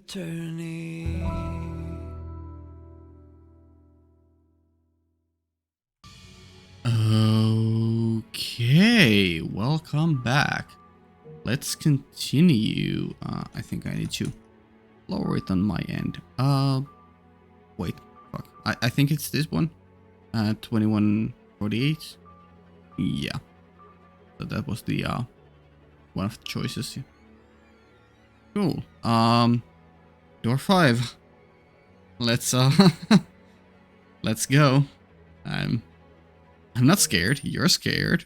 attorney. Okay, welcome back. Let's continue. I think I need to lower it on my end. Wait, fuck. I think it's this one. 2148. Yeah. So that was the one of the choices. Cool. Door 5. Let's let's go. I'm not scared. You're scared.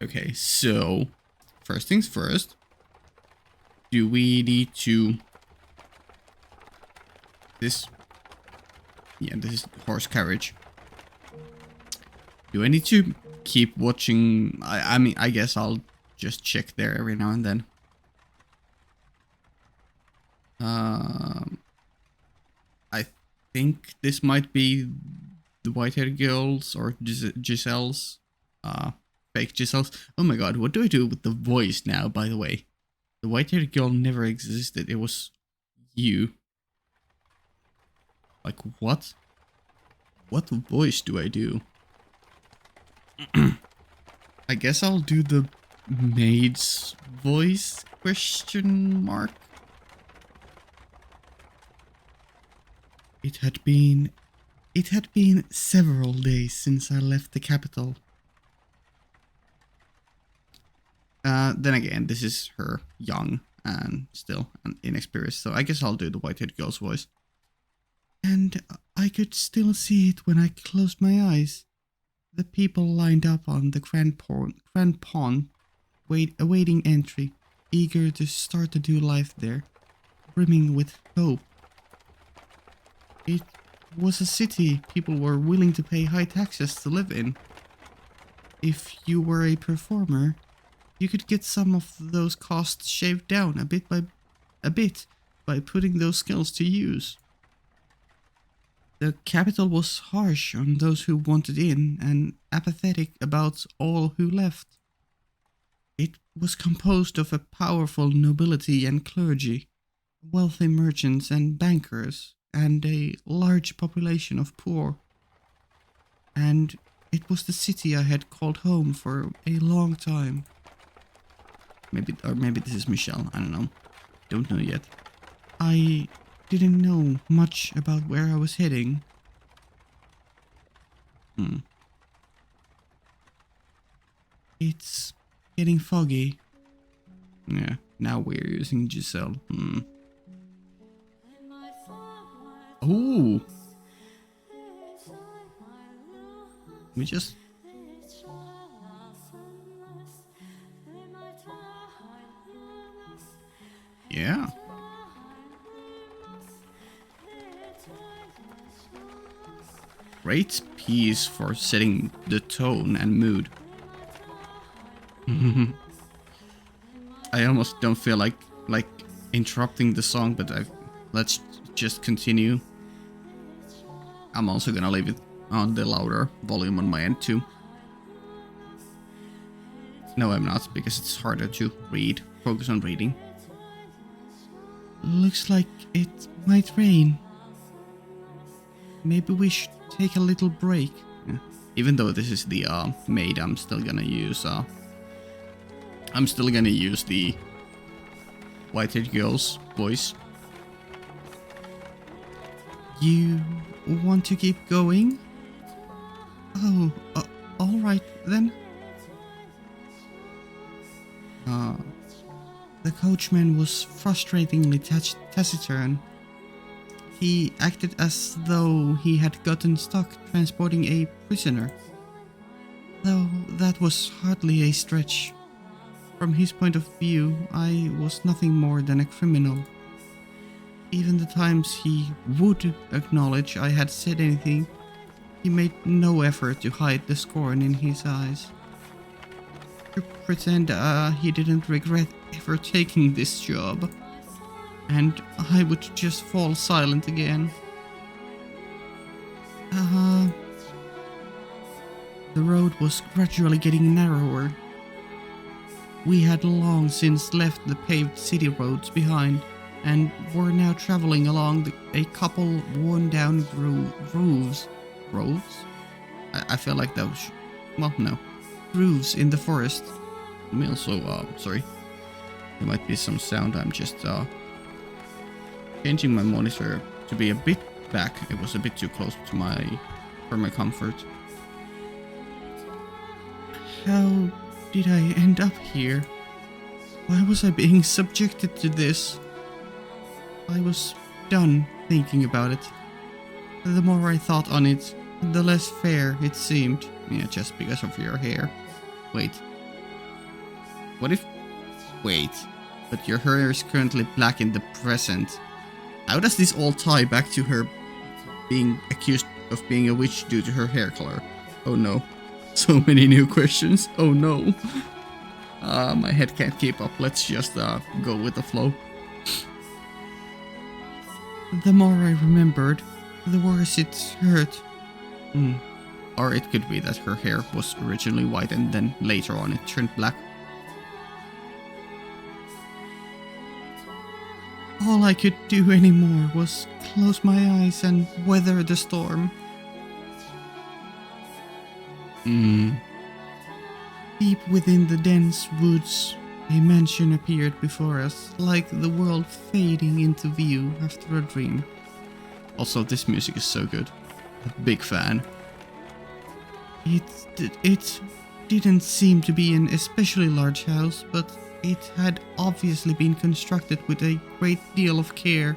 Okay, so first things first. Do we need to this? Yeah, this is horse carriage. Do I need to keep watching? I mean, I guess I'll just check there every now and then. I think this might be the white-haired girls or Giselle's, fake Giselle's. Oh my god, what do I do with the voice now, by the way? The white-haired girl never existed, it was you. Like, what? What voice do I do? I guess I'll do the maid's voice, question mark? It had been several days since I left the capital. Then again, this is her young and still inexperienced, so I guess I'll do the white-haired girl's voice. And I could still see it when I closed my eyes. The people lined up on the Grand Pond, awaiting entry, eager to start a new life there, brimming with hope. It was a city people were willing to pay high taxes to live in. If you were a performer, you could get some of those costs shaved down a bit by putting those skills to use. The capital was harsh on those who wanted in and apathetic about all who left. It was composed of a powerful nobility and clergy, wealthy merchants and bankers, and a large population of poor. And it was the city I had called home for a long time. Maybe this is Michelle, I don't know. Don't know yet. I didn't know much about where I was heading. It's getting foggy. Yeah, now we're using Giselle. Ooh. We just... Yeah. Great piece for setting the tone and mood. I almost don't feel like interrupting the song, but let's just continue. I'm also gonna leave it on the louder volume on my end too. No, I'm not, because it's harder to read. Focus on reading. Looks like it might rain. Maybe we should take a little break. Yeah. Even though this is the maid, I'm still gonna use the white-haired girl's voice. You want to keep going? Oh, alright then. The coachman was frustratingly taciturn. He acted as though he had gotten stuck transporting a prisoner. Though that was hardly a stretch. From his point of view, I was nothing more than a criminal. Even the times he would acknowledge I had said anything, he made no effort to hide the scorn in his eyes. To pretend he didn't regret ever taking this job. And I would just fall silent again. The road was gradually getting narrower. We had long since left the paved city roads behind and were now traveling along a couple worn-down grooves. Groves? I feel like that was... well, no. Grooves in the forest. I mean, also, sorry. There might be some sound. I'm just changing my monitor to be a bit back. It was a bit too close to for my comfort. How did I end up here? Why was I being subjected to this? I was done thinking about it. The more I thought on it, the less fair it seemed. Yeah, just because of your hair. Wait. What if... Wait. But your hair is currently black in the present. How does this all tie back to her being accused of being a witch due to her hair color? Oh no. So many new questions. Oh no. My head can't keep up. Let's just go with the flow. The more I remembered, the worse it hurt. Or it could be that her hair was originally white and then later on it turned black. All I could do anymore was close my eyes and weather the storm. Deep within the dense woods, a mansion appeared before us, like the world fading into view after a dream. Also, this music is so good. A big fan. It didn't seem to be an especially large house, but it had obviously been constructed with a great deal of care,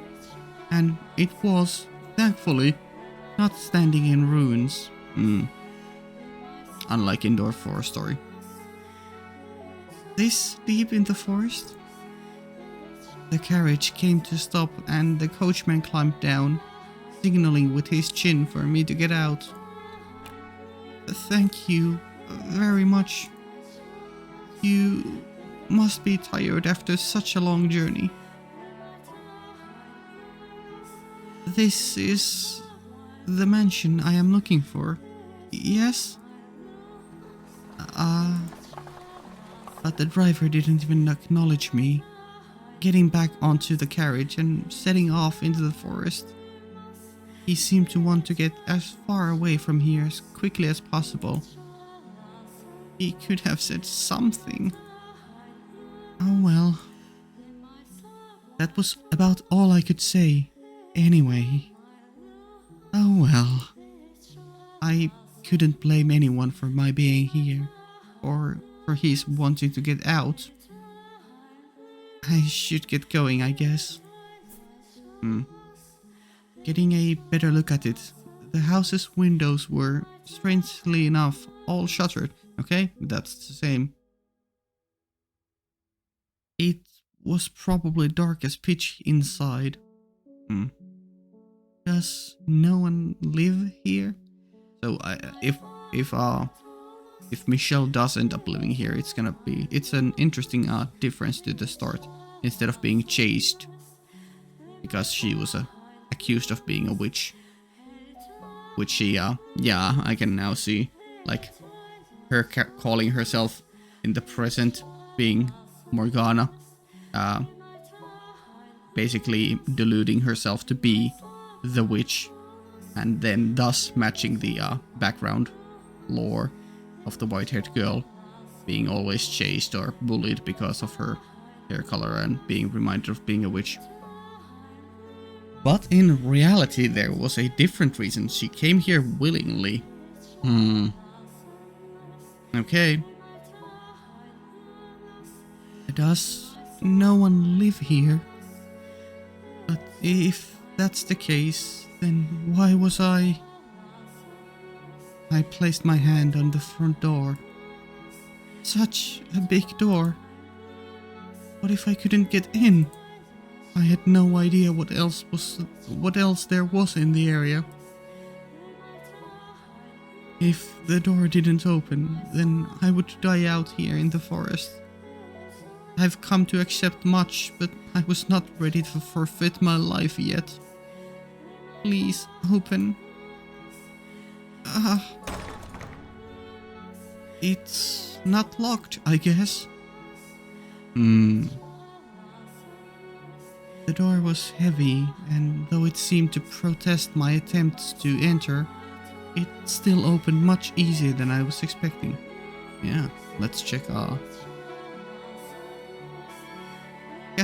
and it was, thankfully, not standing in ruins. Unlike Indoor Forest Story. This deep in the forest? The carriage came to stop and the coachman climbed down, signaling with his chin for me to get out. Thank you very much. You must be tired after such a long journey. This is the mansion I am looking for. Yes? But the driver didn't even acknowledge me, getting back onto the carriage and setting off into the forest. He seemed to want to get as far away from here as quickly as possible. He could have said something. Oh well. That was about all I could say, anyway. Oh well. I couldn't blame anyone for my being here, or for his wanting to get out. I should get going, I guess. Getting a better look at it, the house's windows were, strangely enough, all shuttered. Okay, that's the same. It was probably dark as pitch inside. Does no one live here? So if Michelle does end up living here, it's an interesting difference to the start. Instead of being chased because she was accused of being a witch, which she yeah, I can now see, like her calling herself in the present being Morgana, basically deluding herself to be the witch, and then thus matching the background lore of the white-haired girl being always chased or bullied because of her hair color and being reminded of being a witch. But in reality, there was a different reason she came here willingly. Okay. Does no one live here? But if that's the case, then why was I placed my hand on the front door. Such a big door. What if I couldn't get in? I had no idea what else there was in the area. If the door didn't open, then I would die out here in the forest. I've come to accept much, but I was not ready to forfeit my life yet. Please, open. It's not locked, I guess. Hmm. The door was heavy, and though it seemed to protest my attempts to enter, it still opened much easier than I was expecting. Yeah, let's check. God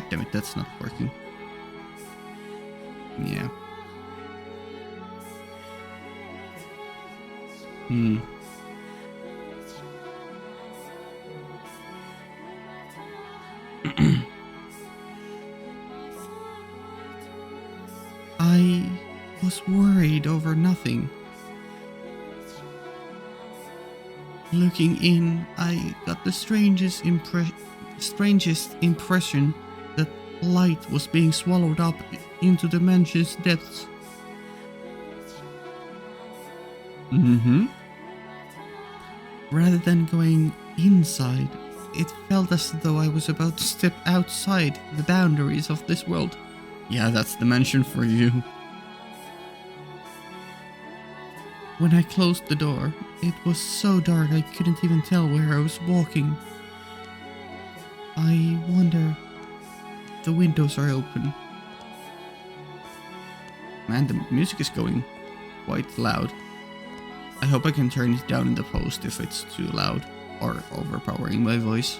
damn it, that's not working. Yeah. Hmm. I was worried over nothing. Looking in, I got the strangest impression that light was being swallowed up into the mansion's depths. Mm-hmm. Rather than going inside, it felt as though I was about to step outside the boundaries of this world. Yeah, that's the mansion for you. When I closed the door, it was so dark I couldn't even tell where I was walking. I wonder if the windows are open. Man, the music is going quite loud. I hope I can turn it down in the post if it's too loud or overpowering my voice.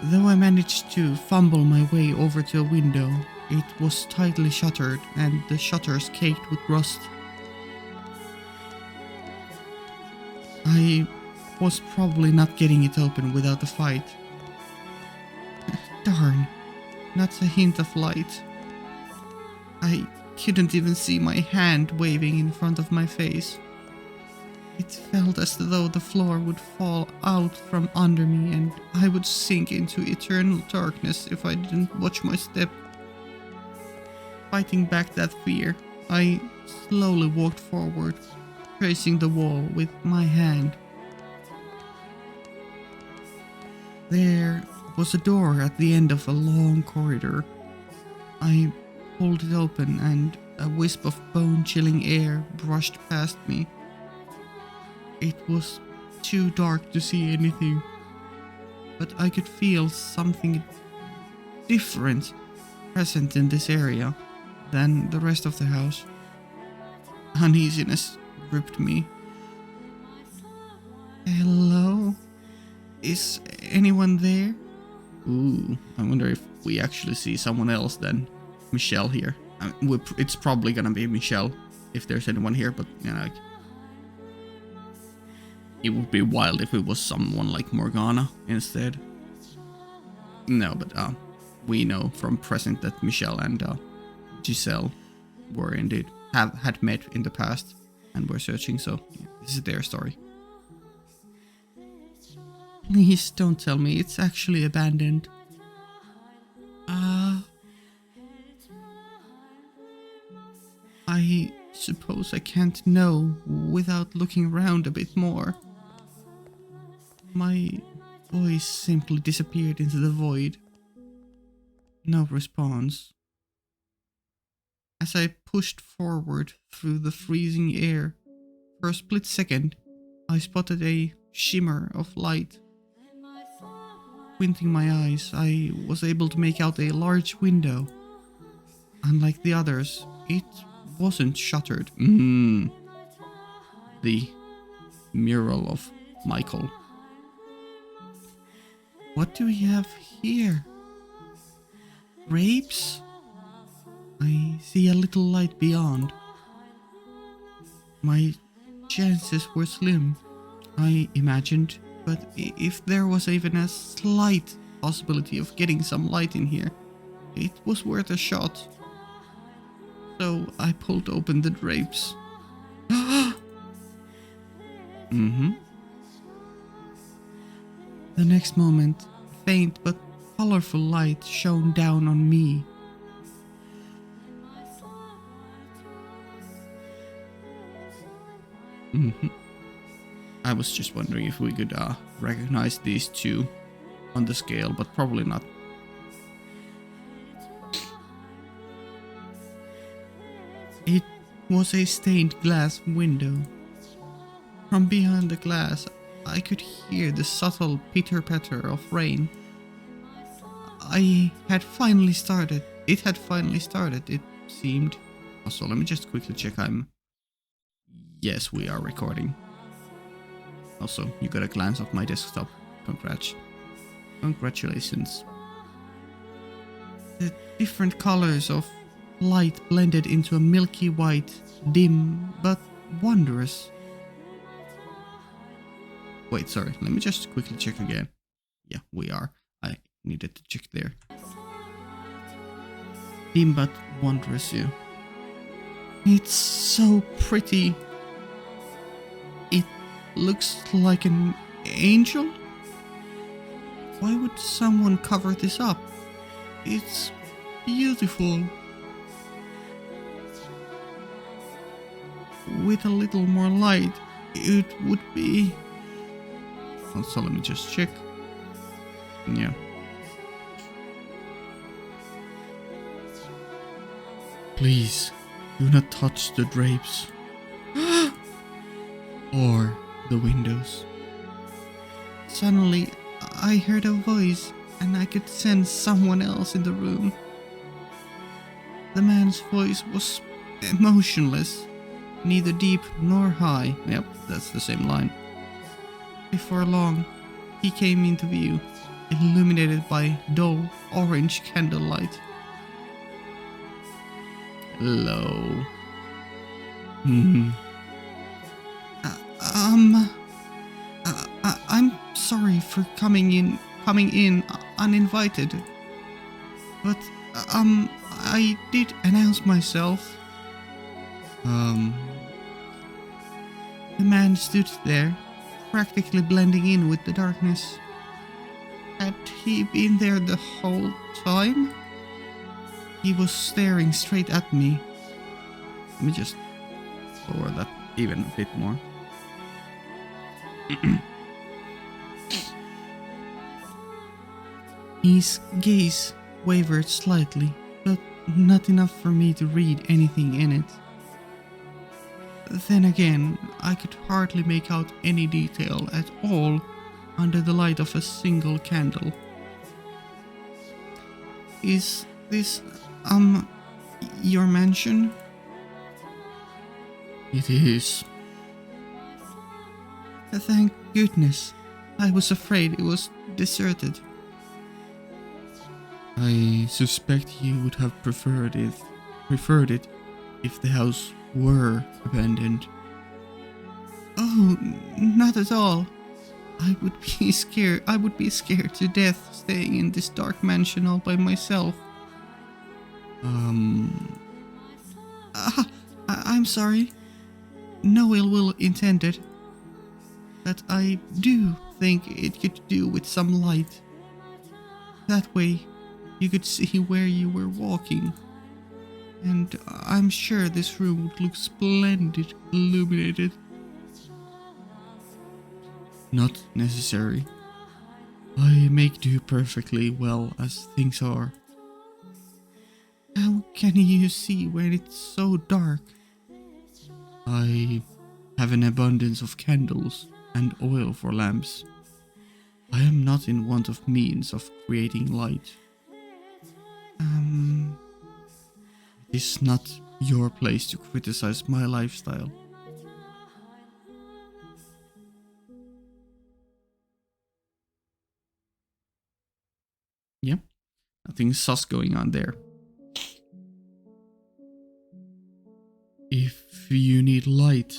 Though I managed to fumble my way over to a window, it was tightly shuttered and the shutters caked with rust. I was probably not getting it open without a fight. Darn, not a hint of light. I couldn't even see my hand waving in front of my face. It felt as though the floor would fall out from under me and I would sink into eternal darkness if I didn't watch my step. Fighting back that fear, I slowly walked forward, tracing the wall with my hand. There was a door at the end of a long corridor. I pulled it open and a wisp of bone-chilling air brushed past me. It was too dark to see anything, but I could feel something different present in this area than the rest of the house. Uneasiness gripped me. Hello? Is anyone there? Ooh, I wonder if we actually see someone else than Michelle here. It's probably gonna be Michelle if there's anyone here, but you know, like, it would be wild if it was someone like Morgana instead. No, but we know from present that Michelle and Giselle were indeed had met in the past and were searching, so yeah, this is their story. Please don't tell me it's actually abandoned. I suppose I can't know without looking around a bit more. My voice simply disappeared into the void. No response. As I pushed forward through the freezing air, for a split second, I spotted a shimmer of light. Squinting my eyes, I was able to make out a large window. Unlike the others, it wasn't shuttered. The mural of Michael. What do we have here? Grapes? I see a little light beyond. My chances were slim, I imagined, but if there was even a slight possibility of getting some light in here, it was worth a shot. So I pulled open the drapes. The next moment, faint but colorful light shone down on me. I was just wondering if we could recognize these two on the scale, but probably not. It was a stained glass window. From behind the glass, I could hear the subtle pitter-patter of rain I had finally started. It had finally started, it seemed. Also, let me just quickly check Yes, we are recording. Also, you got a glance of my desktop. Congratulations. The different colors of light blended into a milky white, dim but wondrous. Wait, sorry, let me just quickly check again. Yeah, we are. I needed to check there. Dim but wondrous, yeah. It's so pretty. It looks like an angel? Why would someone cover this up? It's beautiful. With a little more light, it would be... So let me just check. Yeah. Please, do not touch the drapes. Or the windows. Suddenly, I heard a voice and I could sense someone else in the room. The man's voice was emotionless, neither deep nor high. Yep, that's the same line. Before long, he came into view, illuminated by dull orange candlelight. Hello. I'm sorry for coming in uninvited. But, I did announce myself. The man stood there, practically blending in with the darkness. Had he been there the whole time? He was staring straight at me. Let me just lower that even a bit more. His gaze wavered slightly, but not enough for me to read anything in it. Then again, I could hardly make out any detail at all under the light of a single candle. Is this, your mansion? It is. Thank goodness. I was afraid it was deserted. I suspect you would have preferred it if the house were abandoned. Oh, not at all. I would be scared to death staying in this dark mansion all by myself. I'm sorry. No ill will intended. But I do think it could do with some light. That way, you could see where you were walking. And I'm sure this room would look splendid illuminated. Not necessary. I make do perfectly well as things are. How can you see when it's so dark? I have an abundance of candles and oil for lamps. I am not in want of means of creating light. It is not your place to criticize my lifestyle. Yeah, nothing sus going on there. If you need light,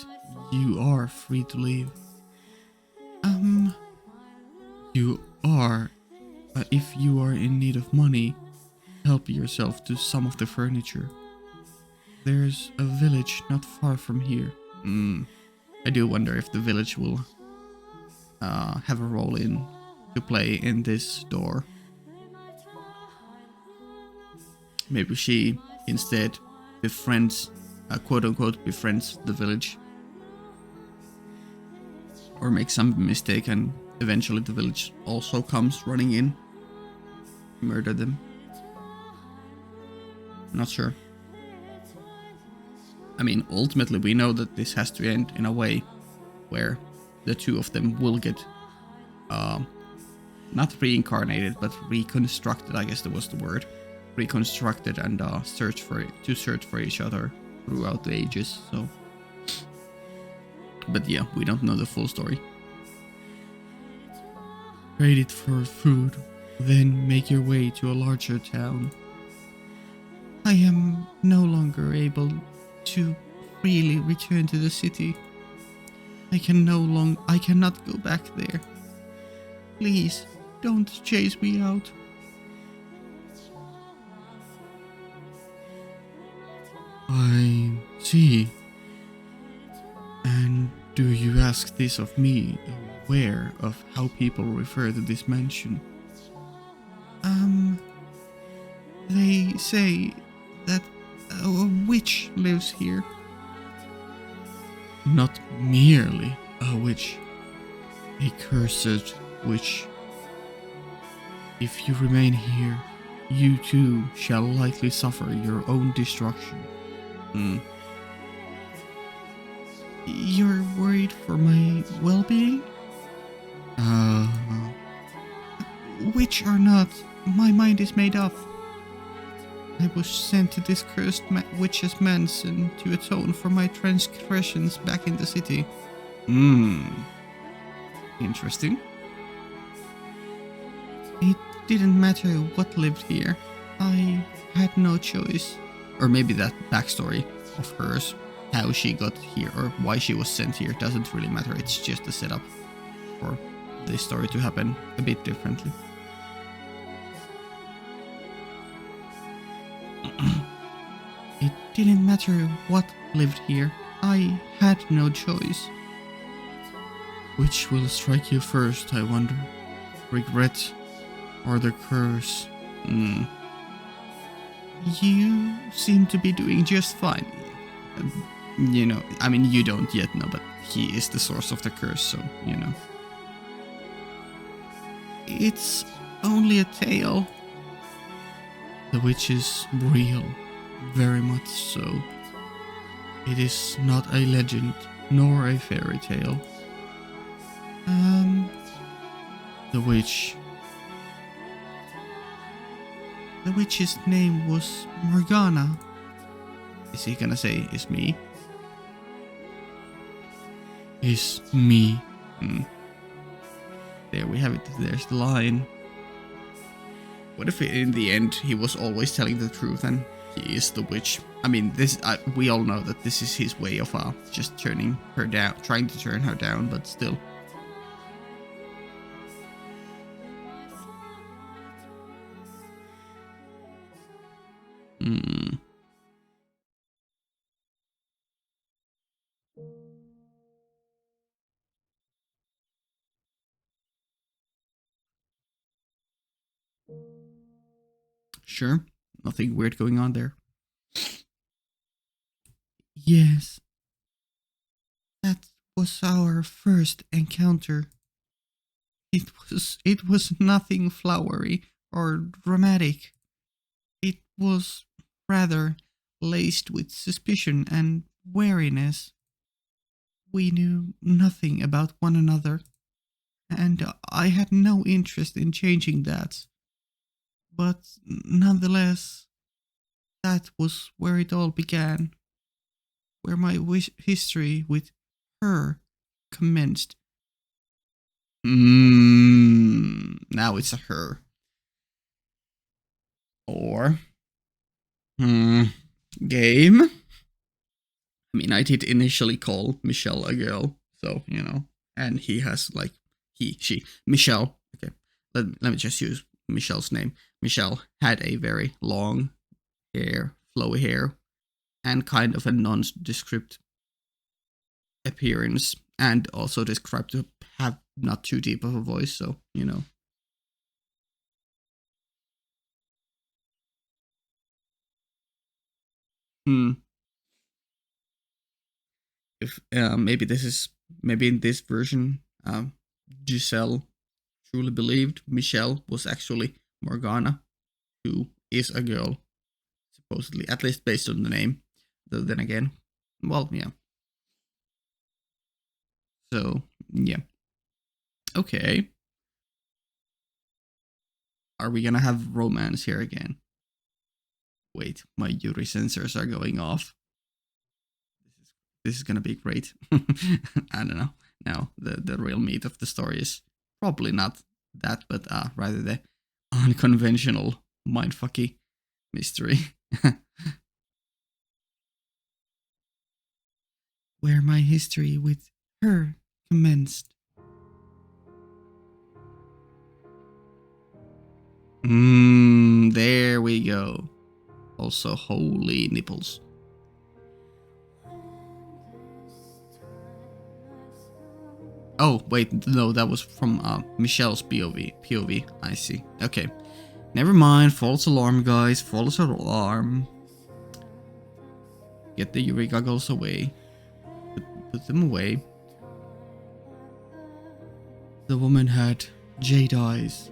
you are free to leave. If you are in need of money, help yourself to some of the furniture. There's a village not far from here. I do wonder if the village will have a role to play in this door. Maybe she instead befriends, quote unquote, befriends the village. Or makes some mistake and eventually the village also comes running in. Murder them. Not sure. I mean, ultimately we know that this has to end in a way where the two of them will get not reincarnated, but reconstructed. I guess that was the word. Reconstructed and search for each other throughout the ages. So, but yeah, we don't know the full story. Trade it for food, then make your way to a larger town. I am no longer able to freely return to the city. I cannot go back there. Please, don't chase me out. I see. And do you ask this of me, aware of how people refer to this mansion? They say that a witch lives here. Not merely a witch, a cursed witch. If you remain here, you too shall likely suffer your own destruction. You're worried for my well-being? Witch or not, my mind is made up. I was sent to this cursed witch's mansion to atone for my transgressions back in the city. Interesting. It didn't matter what lived here. I had no choice. Or maybe that backstory of hers, how she got here or why she was sent here, doesn't really matter. It's just a setup for this story to happen a bit differently. It didn't matter what lived here. I had no choice. Which will strike you first, I wonder? Regret or the curse? You seem to be doing just fine. You know, I mean, you don't yet know, but he is the source of the curse, so, you know. It's only a tale. The witch is real, very much so. It is not a legend, nor a fairy tale. The witch. The witch's name was Morgana. Is he gonna say, is me? Is me. There we have it, there's the line. What if in the end he was always telling the truth and he is the witch? I mean, this we all know that this is his way of just turning her down, trying to turn her down, but still. Sure, nothing weird going on there. Yes, that was our first encounter. It was nothing flowery or dramatic. It was rather laced with suspicion and wariness. We knew nothing about one another, and I had no interest in changing that. But nonetheless, that was where it all began, where my history with her commenced. Now it's a her. Or game. I mean, I did initially call Michelle a girl, so you know, and he has like she Michelle. Okay, let me just use Michelle's name. Michelle had a very long hair, flowy hair, and kind of a nondescript appearance, and also described to have not too deep of a voice. So you know. If maybe in this version, Giselle truly believed Michelle was actually Morgana, who is a girl, supposedly, at least based on the name. Though then again, well, yeah. So yeah, okay. Are we gonna have romance here again? Wait, my Yuri sensors are going off. This is gonna be great. I don't know. No, the real meat of the story is probably not that, but rather the unconventional mindfucky mystery. Where my history with her commenced. There we go. Also, holy nipples. Oh, wait, no, that was from Michelle's POV. I see. Okay. Never mind. False alarm, guys. False alarm. Get the Yuri goggles away. Put them away. The woman had jade eyes.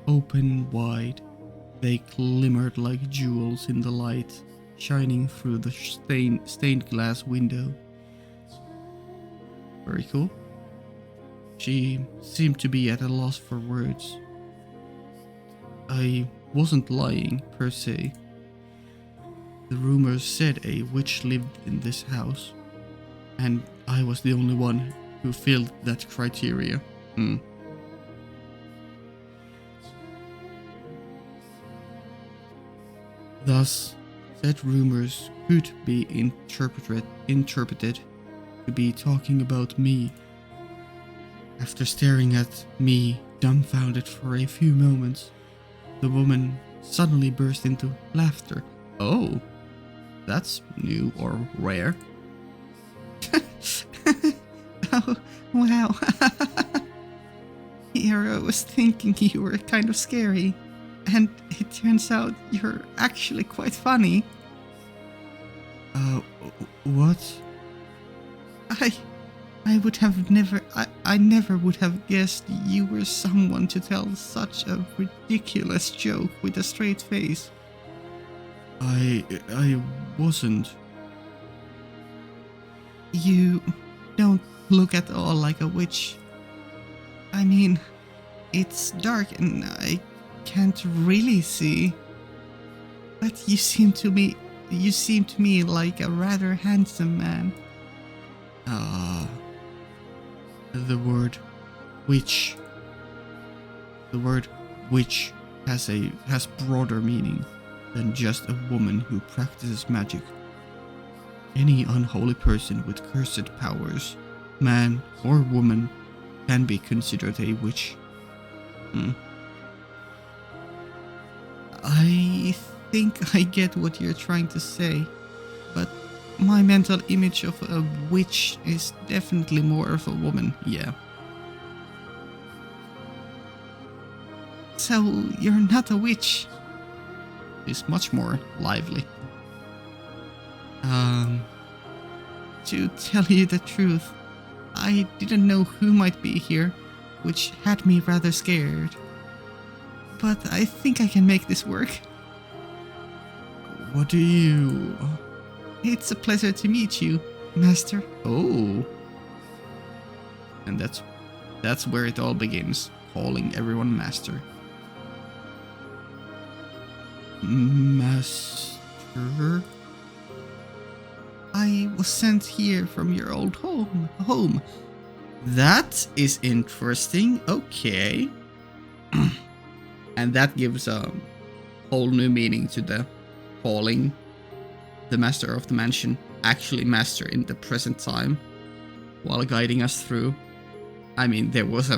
Open wide. They glimmered like jewels in the light, shining through the stained glass window. Very cool. She seemed to be at a loss for words. I wasn't lying, per se. The rumors said a witch lived in this house, and I was the only one who filled that criteria. Thus, said rumors could be interpreted to be talking about me. After staring at me dumbfounded for a few moments, the woman suddenly burst into laughter. Oh, that's new or rare. Oh, wow. Here I was thinking you were kind of scary, and it turns out you're actually quite funny. What? I would have never, I never would have guessed you were someone to tell such a ridiculous joke with a straight face. I wasn't. You don't look at all like a witch. I mean, it's dark and I can't really see. But you seem to me like a rather handsome man. The word witch. The word witch has broader meaning than just a woman who practices magic. Any unholy person with cursed powers, man or woman, can be considered a witch. I think I get what you're trying to say, but my mental image of a witch is definitely more of a woman, yeah. So, you're not a witch? It's much more lively. To tell you the truth, I didn't know who might be here, which had me rather scared. But I think I can make this work. What do you... It's a pleasure to meet you, Master. Oh. And that's where it all begins, calling everyone Master. Master? I was sent here from your old home. That is interesting. Okay. And that gives a whole new meaning to the calling the master of the mansion actually master in the present time while guiding us through. I mean, there was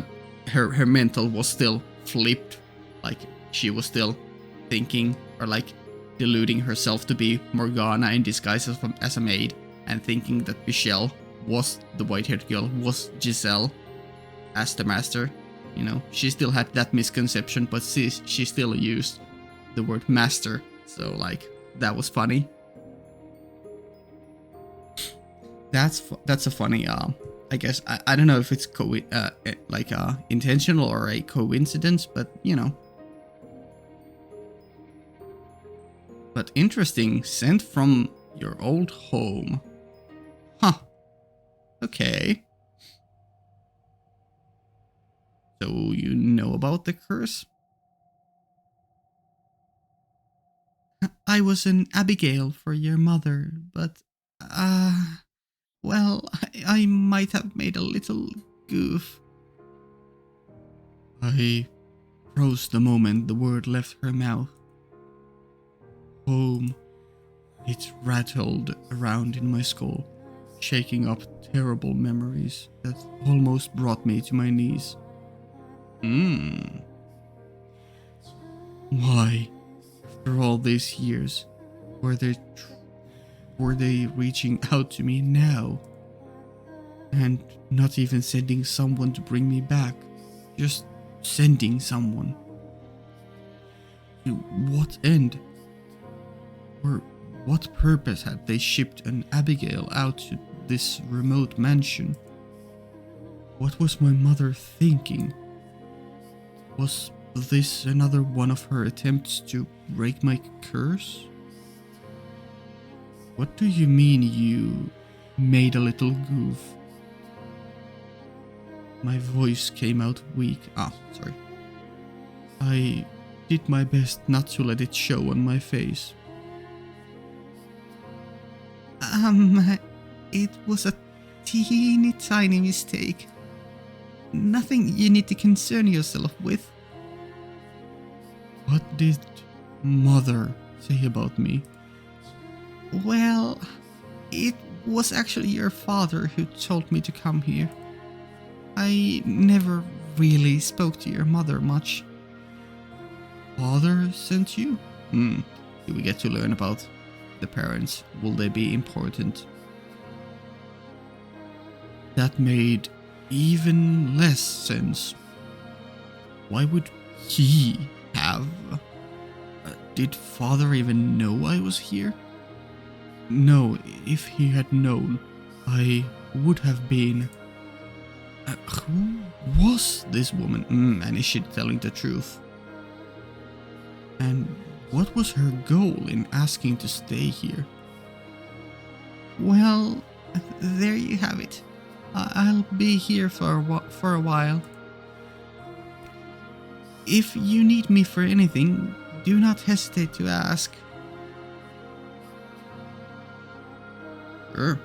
her mental was still flipped, like she was still thinking or like deluding herself to be Morgana in disguise as a maid and thinking that Michelle was the white-haired girl, was Giselle as the master. You know, she still had that misconception, but she still used the word master. So like, that was funny. That's a funny, I guess, I don't know if it's intentional or a coincidence, but you know. But interesting, sent from your old home. Huh. Okay. So you know about the curse? I was an Abigail for your mother, but, well, I might have made a little goof. I froze the moment the word left her mouth. Home. It rattled around in my skull, shaking up terrible memories that almost brought me to my knees. Why, after all these years, were they reaching out to me now? And not even sending someone to bring me back, just sending someone. To what end? Or what purpose had they shipped an Abigail out to this remote mansion? What was my mother thinking? Was this another one of her attempts to break my curse? What do you mean you made a little goof? My voice came out weak. Sorry. I did my best not to let it show on my face. It was a teeny tiny mistake. Nothing you need to concern yourself with. What did Mother say about me? Well, it was actually your father who told me to come here. I never really spoke to your mother much. Father sent you? Do we get to learn about the parents? Will they be important? That made even less sense. Why would he have? Did father even know I was here? No, if he had known, I would have been... who was this woman? And is she telling the truth? And what was her goal in asking to stay here? Well, there you have it. I'll be here for a while. If you need me for anything, do not hesitate to ask. Sure.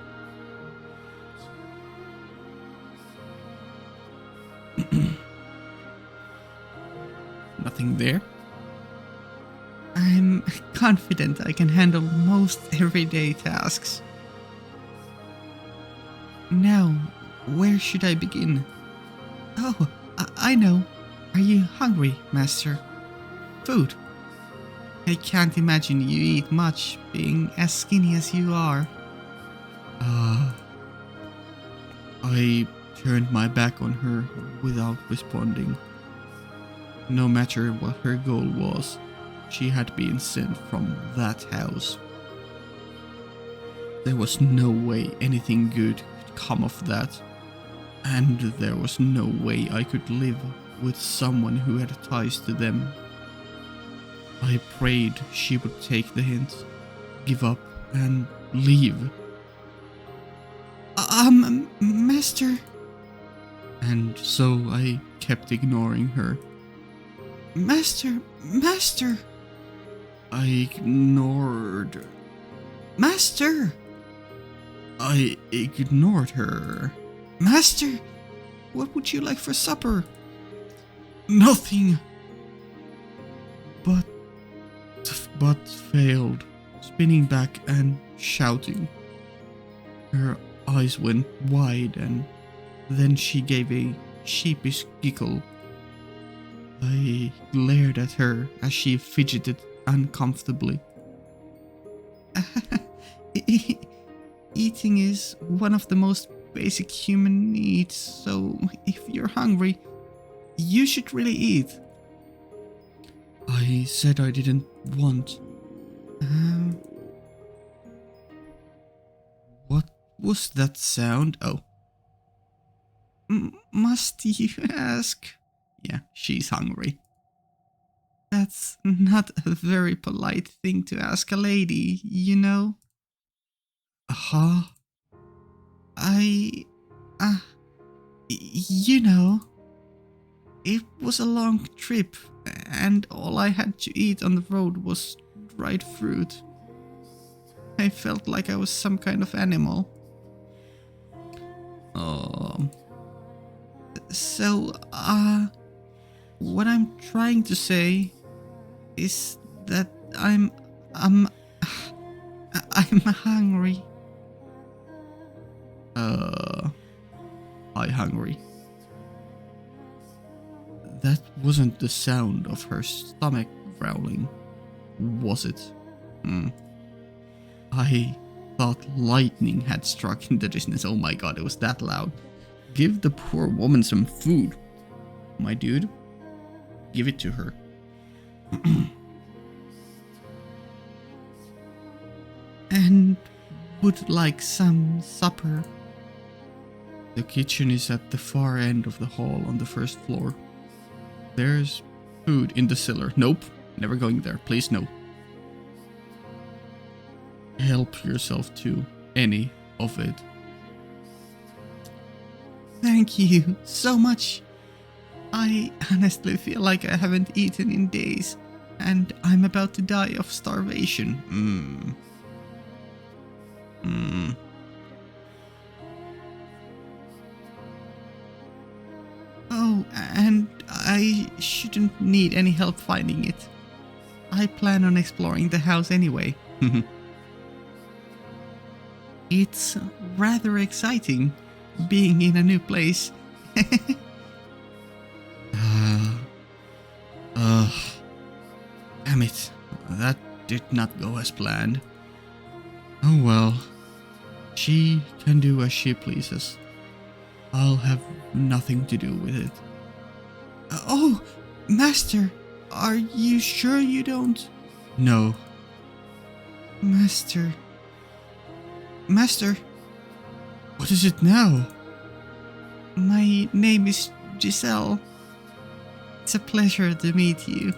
Nothing there? I'm confident I can handle most everyday tasks. Now, where should I begin? Oh, I know. Are you hungry, Master? Food. I can't imagine you eat much, being as skinny as you are. I turned my back on her without responding. No matter what her goal was, she had been sent from that house. There was no way anything good could come of that. And there was no way I could live with someone who had ties to them. I prayed she would take the hint, give up, and leave. Master... And so I kept ignoring her. Master! I ignored... Master! I ignored her. Master! What would you like for supper? Nothing! But failed, spinning back and shouting. Her eyes went wide and then she gave a sheepish giggle. I glared at her as she fidgeted uncomfortably. Eating is one of the most basic human needs, so if you're hungry, you should really eat. I said I didn't want. What was that sound? Oh. Must you ask? Yeah, she's hungry. That's not a very polite thing to ask a lady, you know? You know, it was a long trip, and all I had to eat on the road was dried fruit. I felt like I was some kind of animal. So, what I'm trying to say is that I'm hungry. Hi, hungry. That wasn't the sound of her stomach growling, was it? I thought lightning had struck in the distance. Oh my god, it was that loud. Give the poor woman some food. My dude, give it to her. And would like some supper. The kitchen is at the far end of the hall on the first floor. There's food in the cellar. Nope, never going there. Please, no. Help yourself to any of it. Thank you so much. I honestly feel like I haven't eaten in days, and I'm about to die of starvation. Oh, and I shouldn't need any help finding it. I plan on exploring the house anyway. It's rather exciting being in a new place. Damn it. That did not go as planned. Oh well. She can do as she pleases. I'll have nothing to do with it. Oh, Master, are you sure you don't? No. Master. What is it now? My name is Giselle. It's a pleasure to meet you.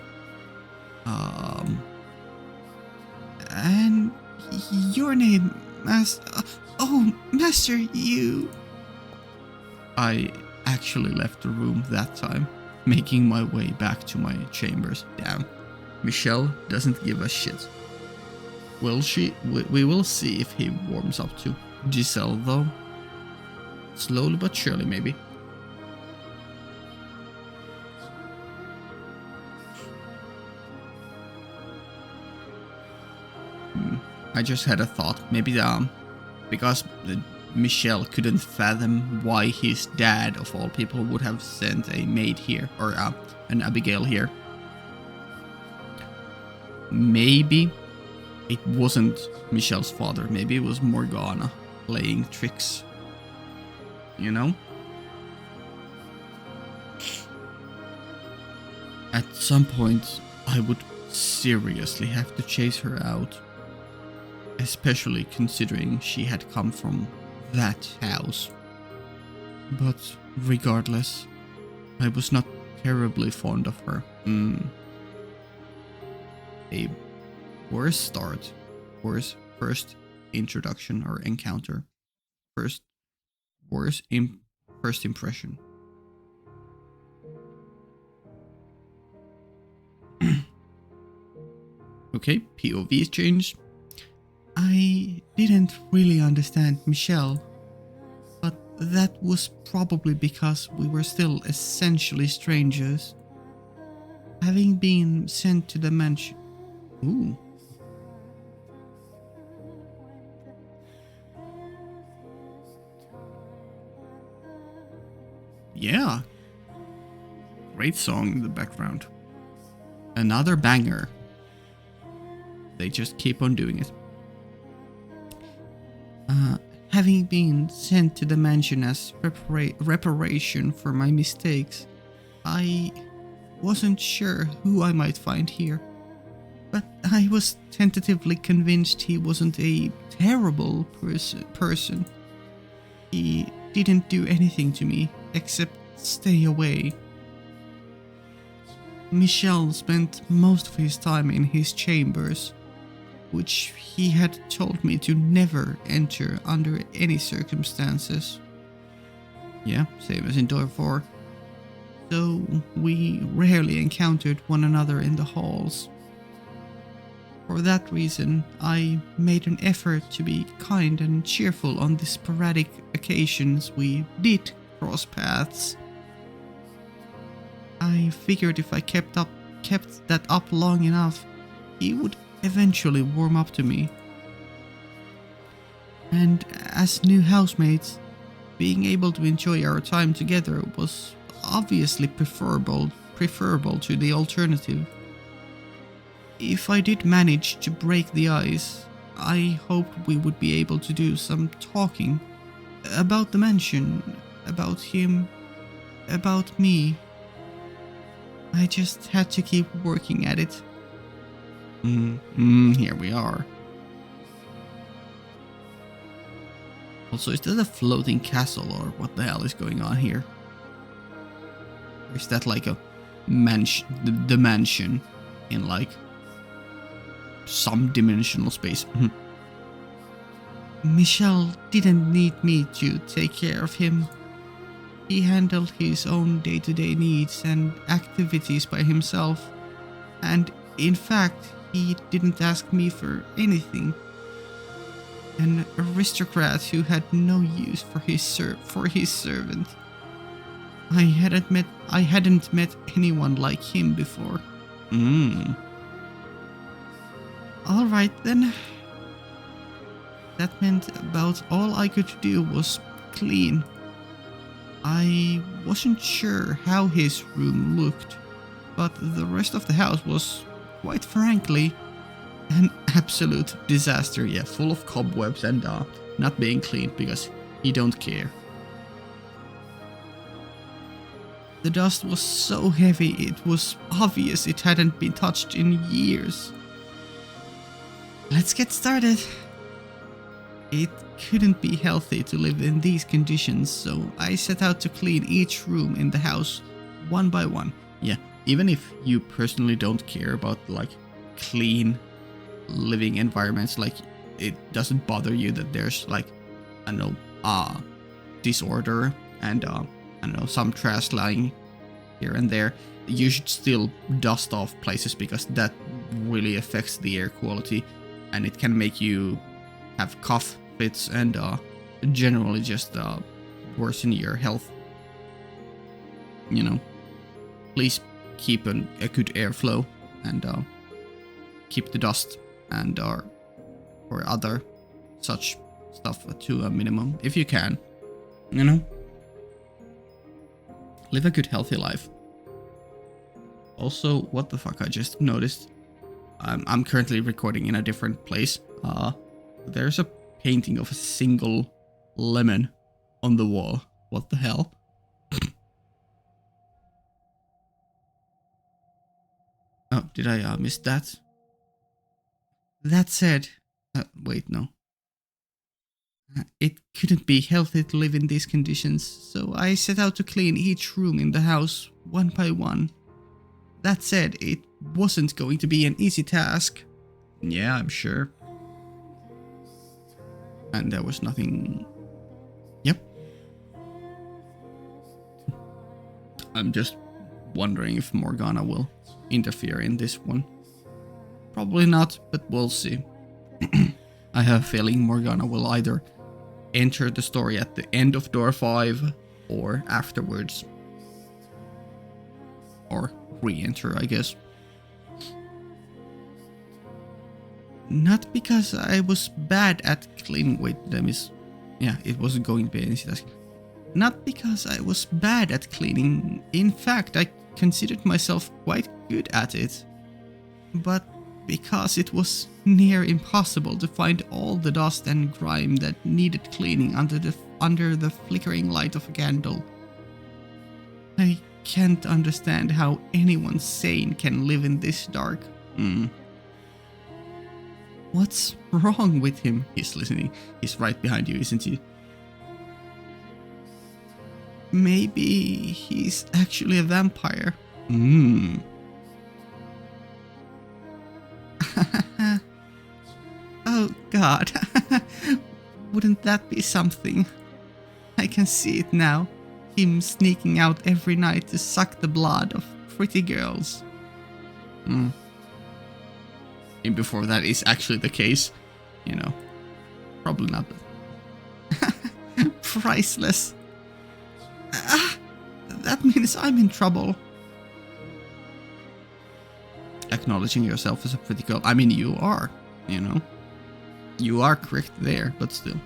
And your name, Master, you... I actually left the room that time, making my way back to my chambers. Damn, Michelle doesn't give a shit. Will she? We will see if he warms up to Giselle, though. Slowly but surely, maybe. I just had a thought. Maybe because Michelle couldn't fathom why his dad, of all people, would have sent a maid here, or an Abigail here. Maybe it wasn't Michelle's father. Maybe it was Morgana playing tricks. You know? At some point, I would seriously have to chase her out. Especially considering she had come from that house. But regardless, I was not terribly fond of her. A worse start, worse first introduction or encounter, first impression. Okay, POV changed. I didn't really understand Michelle, but that was probably because we were still essentially strangers. Having been sent to the mansion... Ooh. Yeah. Great song in the background. Another banger. They just keep on doing it. Having been sent to the mansion as reparation for my mistakes, I wasn't sure who I might find here. But I was tentatively convinced he wasn't a terrible person. He didn't do anything to me except stay away. Michel spent most of his time in his chambers, which he had told me to never enter under any circumstances. Yeah, same as in Door 4. So we rarely encountered one another in the halls. For that reason, I made an effort to be kind and cheerful on the sporadic occasions we did cross paths. I figured if I kept that up long enough, he would eventually warm up to me. And as new housemates, being able to enjoy our time together was obviously preferable to the alternative. If I did manage to break the ice, I hoped we would be able to do some talking about the mansion, about him, about me. I just had to keep working at it. Here we are. Also, is that a floating castle or what the hell is going on here? Or is that like a mansion, the mansion in like some dimensional space? Michel didn't need me to take care of him. He handled his own day-to-day needs and activities by himself, and in fact, he didn't ask me for anything. An aristocrat who had no use for his servant. I hadn't met anyone like him before. All right then. That meant about all I could do was clean. I wasn't sure how his room looked, but the rest of the house was, quite frankly, an absolute disaster. Yeah, full of cobwebs and not being cleaned because he don't care. The dust was so heavy it was obvious it hadn't been touched in years. Let's get started. It couldn't be healthy to live in these conditions, so I set out to clean each room in the house one by one. Yeah, even if you personally don't care about like clean living environments, like it doesn't bother you that there's like, I don't know, disorder and I don't know, some trash lying here and there, you should still dust off places because that really affects the air quality and it can make you have cough fits and generally just worsen your health. You know, please keep a good airflow and keep the dust and or other such stuff to a minimum if you can. You know, live a good healthy life. Also, what the fuck, I just noticed I'm currently recording in a different place. There's a painting of a single lemon on the wall. What the hell? Oh, did I miss that? That said, wait, no. It couldn't be healthy to live in these conditions, so I set out to clean each room in the house one by one. That said, it wasn't going to be an easy task. Yeah, I'm sure. And there was nothing... Yep. I'm just wondering if Morgana will interfere in this one. Probably not, but we'll see. I have a feeling Morgana will either enter the story at the end of door 5 or afterwards. Or re-enter, I guess. Not because I was bad at cleaning. Wait, yeah, it wasn't going to be an easy task. Not because I was bad at cleaning. In fact, I considered myself quite good at it. But because it was near impossible to find all the dust and grime that needed cleaning under the flickering light of a candle. I can't understand how anyone sane can live in this dark. What's wrong with him? He's listening. He's right behind you, isn't he? Maybe he's actually a vampire. Oh god. Wouldn't that be something? I can see it now. Him sneaking out every night to suck the blood of pretty girls. And before that is actually the case, you know, probably not. Priceless. That means I'm in trouble. Acknowledging yourself as a pretty girl. I mean, you are, you know. You are correct there, but still.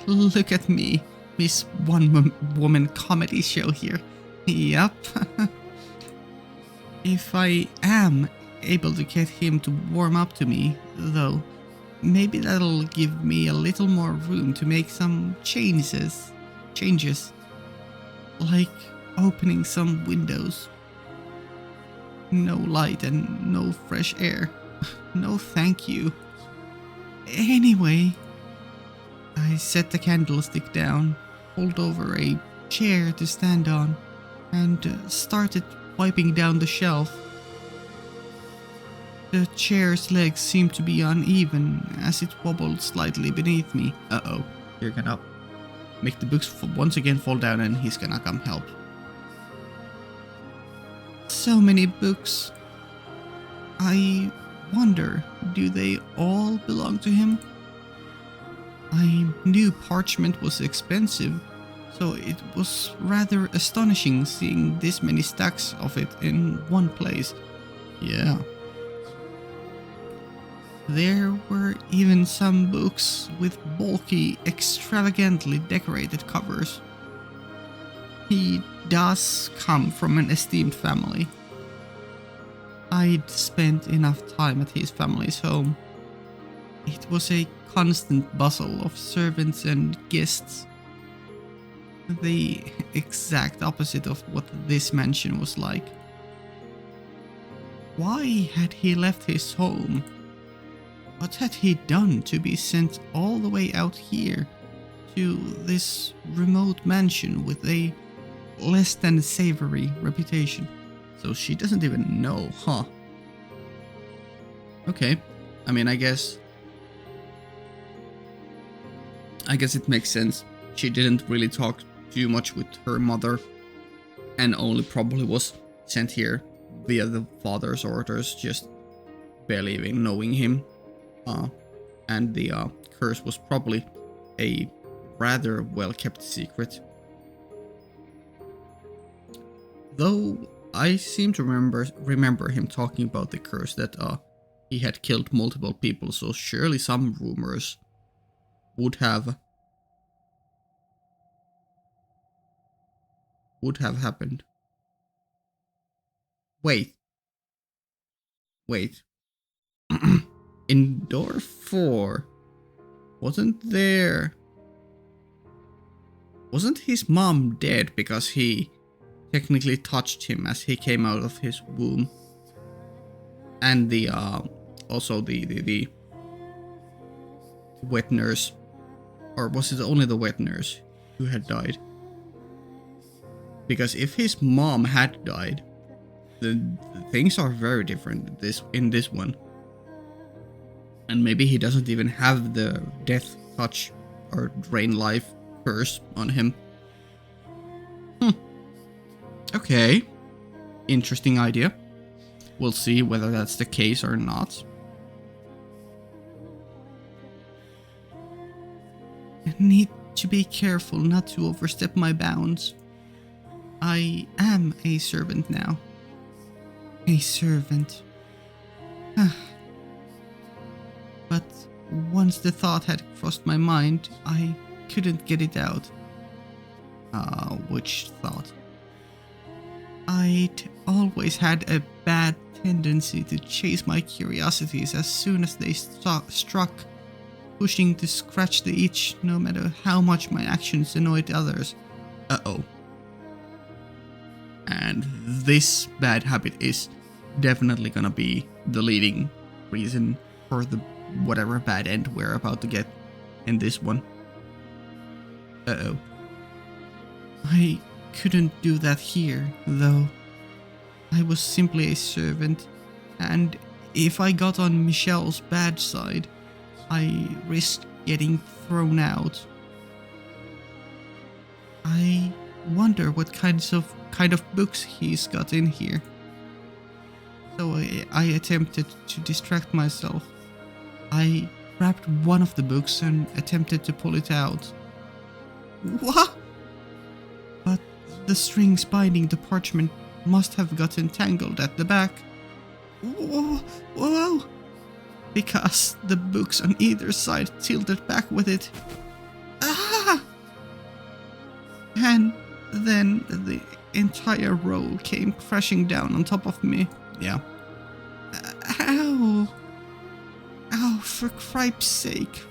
Look at me, Miss One-Woman Comedy Show here. Yup. If I am able to get him to warm up to me, though, maybe that'll give me a little more room to make some changes. Like opening some windows. No light and no fresh air. No thank you. Anyway, I set the candlestick down, pulled over a chair to stand on, and started wiping down the shelf. The chair's legs seemed to be uneven as it wobbled slightly beneath me. Uh-oh, you're gonna make the books once again fall down and he's gonna come help. So many books. I wonder, do they all belong to him? I knew parchment was expensive, so it was rather astonishing seeing this many stacks of it in one place. Yeah. There were even some books with bulky, extravagantly decorated covers. He does come from an esteemed family. I'd spent enough time at his family's home. It was a constant bustle of servants and guests. The exact opposite of what this mansion was like. Why had he left his home? What had he done to be sent all the way out here to this remote mansion with a less than savory reputation? So she doesn't even know, huh? Okay, I mean, I guess it makes sense. She didn't really talk too much with her mother and only probably was sent here via the father's orders, just barely even knowing him. And the curse was probably a rather well-kept secret. Though I seem to remember him talking about the curse that he had killed multiple people, so surely some rumors would have happened. Wait. In door 4, wasn't his mom dead because he technically touched him as he came out of his womb? And the also the wet nurse, or was it only the wet nurse who had died? Because if his mom had died, the things are very different in this one. And maybe he doesn't even have the death touch or drain life curse on him. Okay. Interesting idea. We'll see whether that's the case or not. I need to be careful not to overstep my bounds. I am a servant now. A servant. But once the thought had crossed my mind, I couldn't get it out. Which thought? I'd always had a bad tendency to chase my curiosities as soon as they struck, pushing to scratch the itch no matter how much my actions annoyed others. Uh-oh. And this bad habit is definitely gonna be the leading reason for the whatever bad end we're about to get in this one. Uh-oh. I couldn't do that here, though. I was simply a servant, and if I got on Michelle's bad side, I risked getting thrown out. I wonder what kind of books he's got in here. So I attempted to distract myself. I grabbed one of the books and attempted to pull it out. What? But the strings binding the parchment must have gotten tangled at the back. Whoa, whoa! Because the books on either side tilted back with it. Ah! And then the entire roll came crashing down on top of me. Yeah. Ow! Ow, for cripe's sake.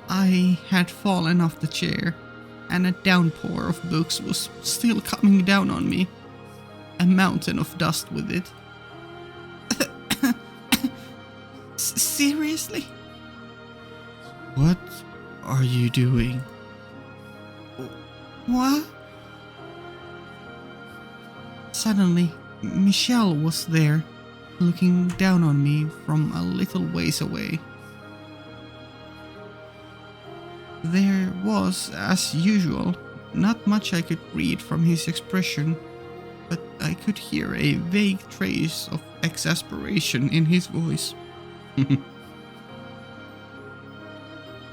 I had fallen off the chair, and a downpour of books was still coming down on me. A mountain of dust with it. Seriously? What are you doing? What? Suddenly, Michelle was there, looking down on me from a little ways away. There was, as usual, not much I could read from his expression, but I could hear a vague trace of exasperation in his voice.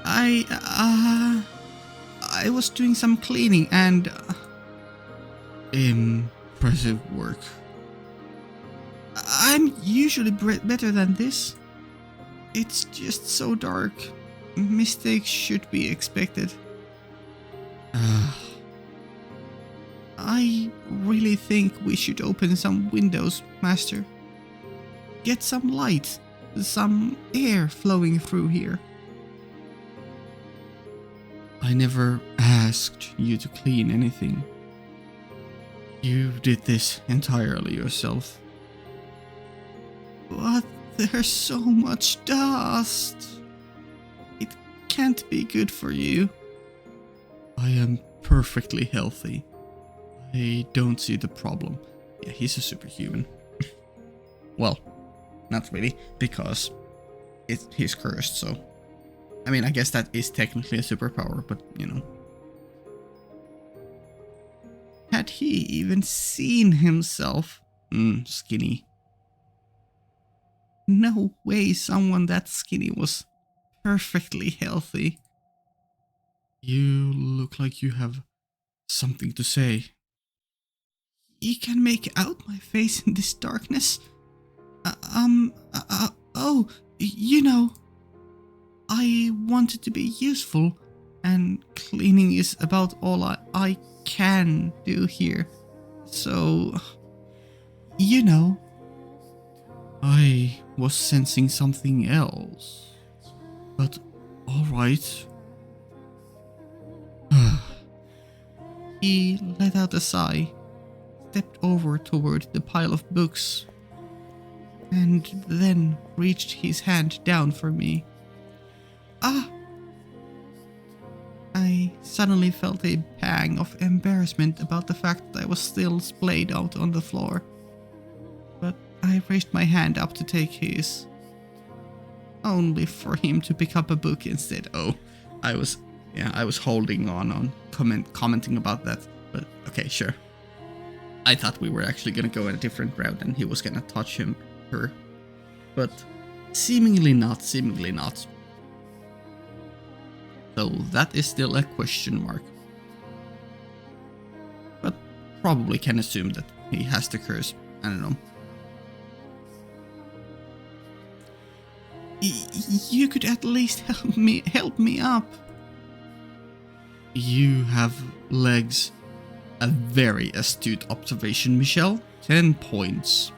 I was doing some cleaning and... Impressive work. I'm usually better than this. It's just so dark. Mistakes should be expected. I really think we should open some windows, Master. Get some light, some air flowing through here. I never asked you to clean anything. You did this entirely yourself. But there's so much dust. It can't be good for you. I am perfectly healthy. I don't see the problem. Yeah, he's a superhuman. Well, not really, because he's cursed, so... I mean, I guess that is technically a superpower, but, you know. Had he even seen himself? Skinny. No way someone that skinny was perfectly healthy. You look like you have something to say. You can make out my face in this darkness? Oh, you know, I wanted to be useful, and cleaning is about all I can do here. So, you know, I was sensing something else. But, alright. He let out a sigh, stepped over toward the pile of books, and then reached his hand down for me. Ah! I suddenly felt a pang of embarrassment about the fact that I was still splayed out on the floor. But I raised my hand up to take his, only for him to pick up a book instead. Oh, I was holding on commenting about that, but okay, sure. I thought we were actually gonna go in a different route and he was gonna touch her, but seemingly not. So that is still a question mark. But probably can assume that he has the curse. I don't know. You could at least help me up. You have legs. A very astute observation, Michelle. 10 points.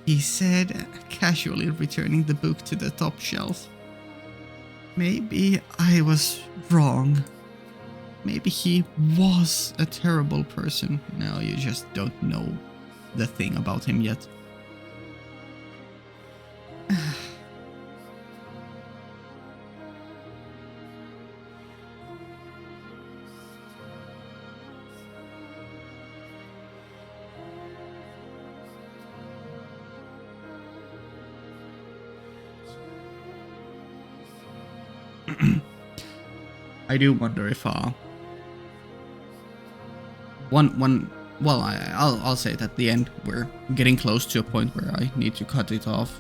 He said, casually returning the book to the top shelf. Maybe I was wrong. Maybe he was a terrible person. No, you just don't know the thing about him yet. I do wonder if well, I'll say it at the end. We're getting close to a point where I need to cut it off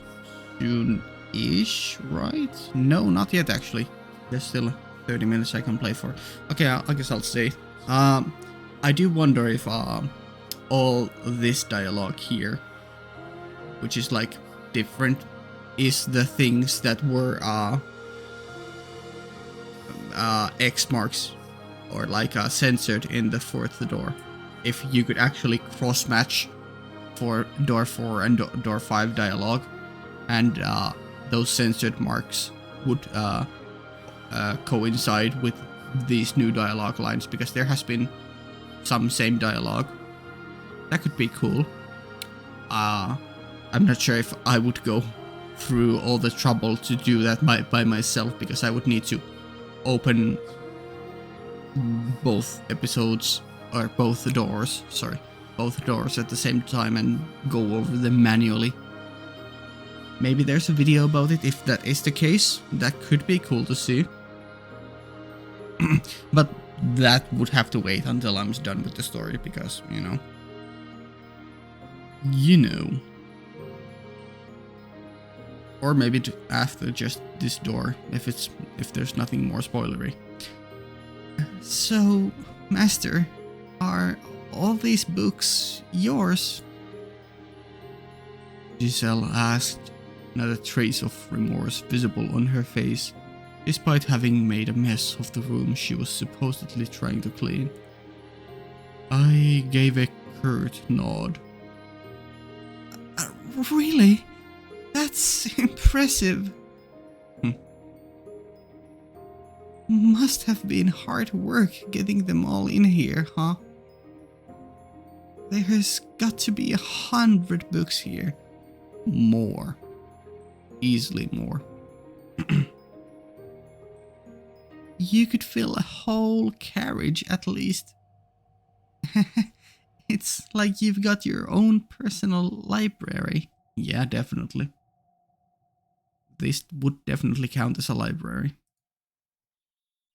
soon-ish, right? No, not yet actually. There's still 30 minutes I can play for. Okay, I guess I'll say. I do wonder if all this dialogue here, which is like different, is the things that were X marks or like censored in the fourth door. If you could actually cross-match for door 4 and door 5 dialogue, and those censored marks would coincide with these new dialogue lines, because there has been some same dialogue. That could be cool. I'm not sure if I would go through all the trouble to do that by myself, because I would need to open both episodes, or both doors at the same time and go over them manually. Maybe there's a video about it. If that is the case, that could be cool to see. But that would have to wait until I'm done with the story, because, you know. Or maybe after just this door, if there's nothing more spoilery. So, Master, are all these books yours? Giselle asked, not a trace of remorse visible on her face, despite having made a mess of the room she was supposedly trying to clean. I gave a curt nod. Really? That's impressive. Must have been hard work getting them all in here, huh? There's got to be 100 books here. More. Easily more. You could fill a whole carriage at least. It's like you've got your own personal library. Yeah, definitely. This would definitely count as a library.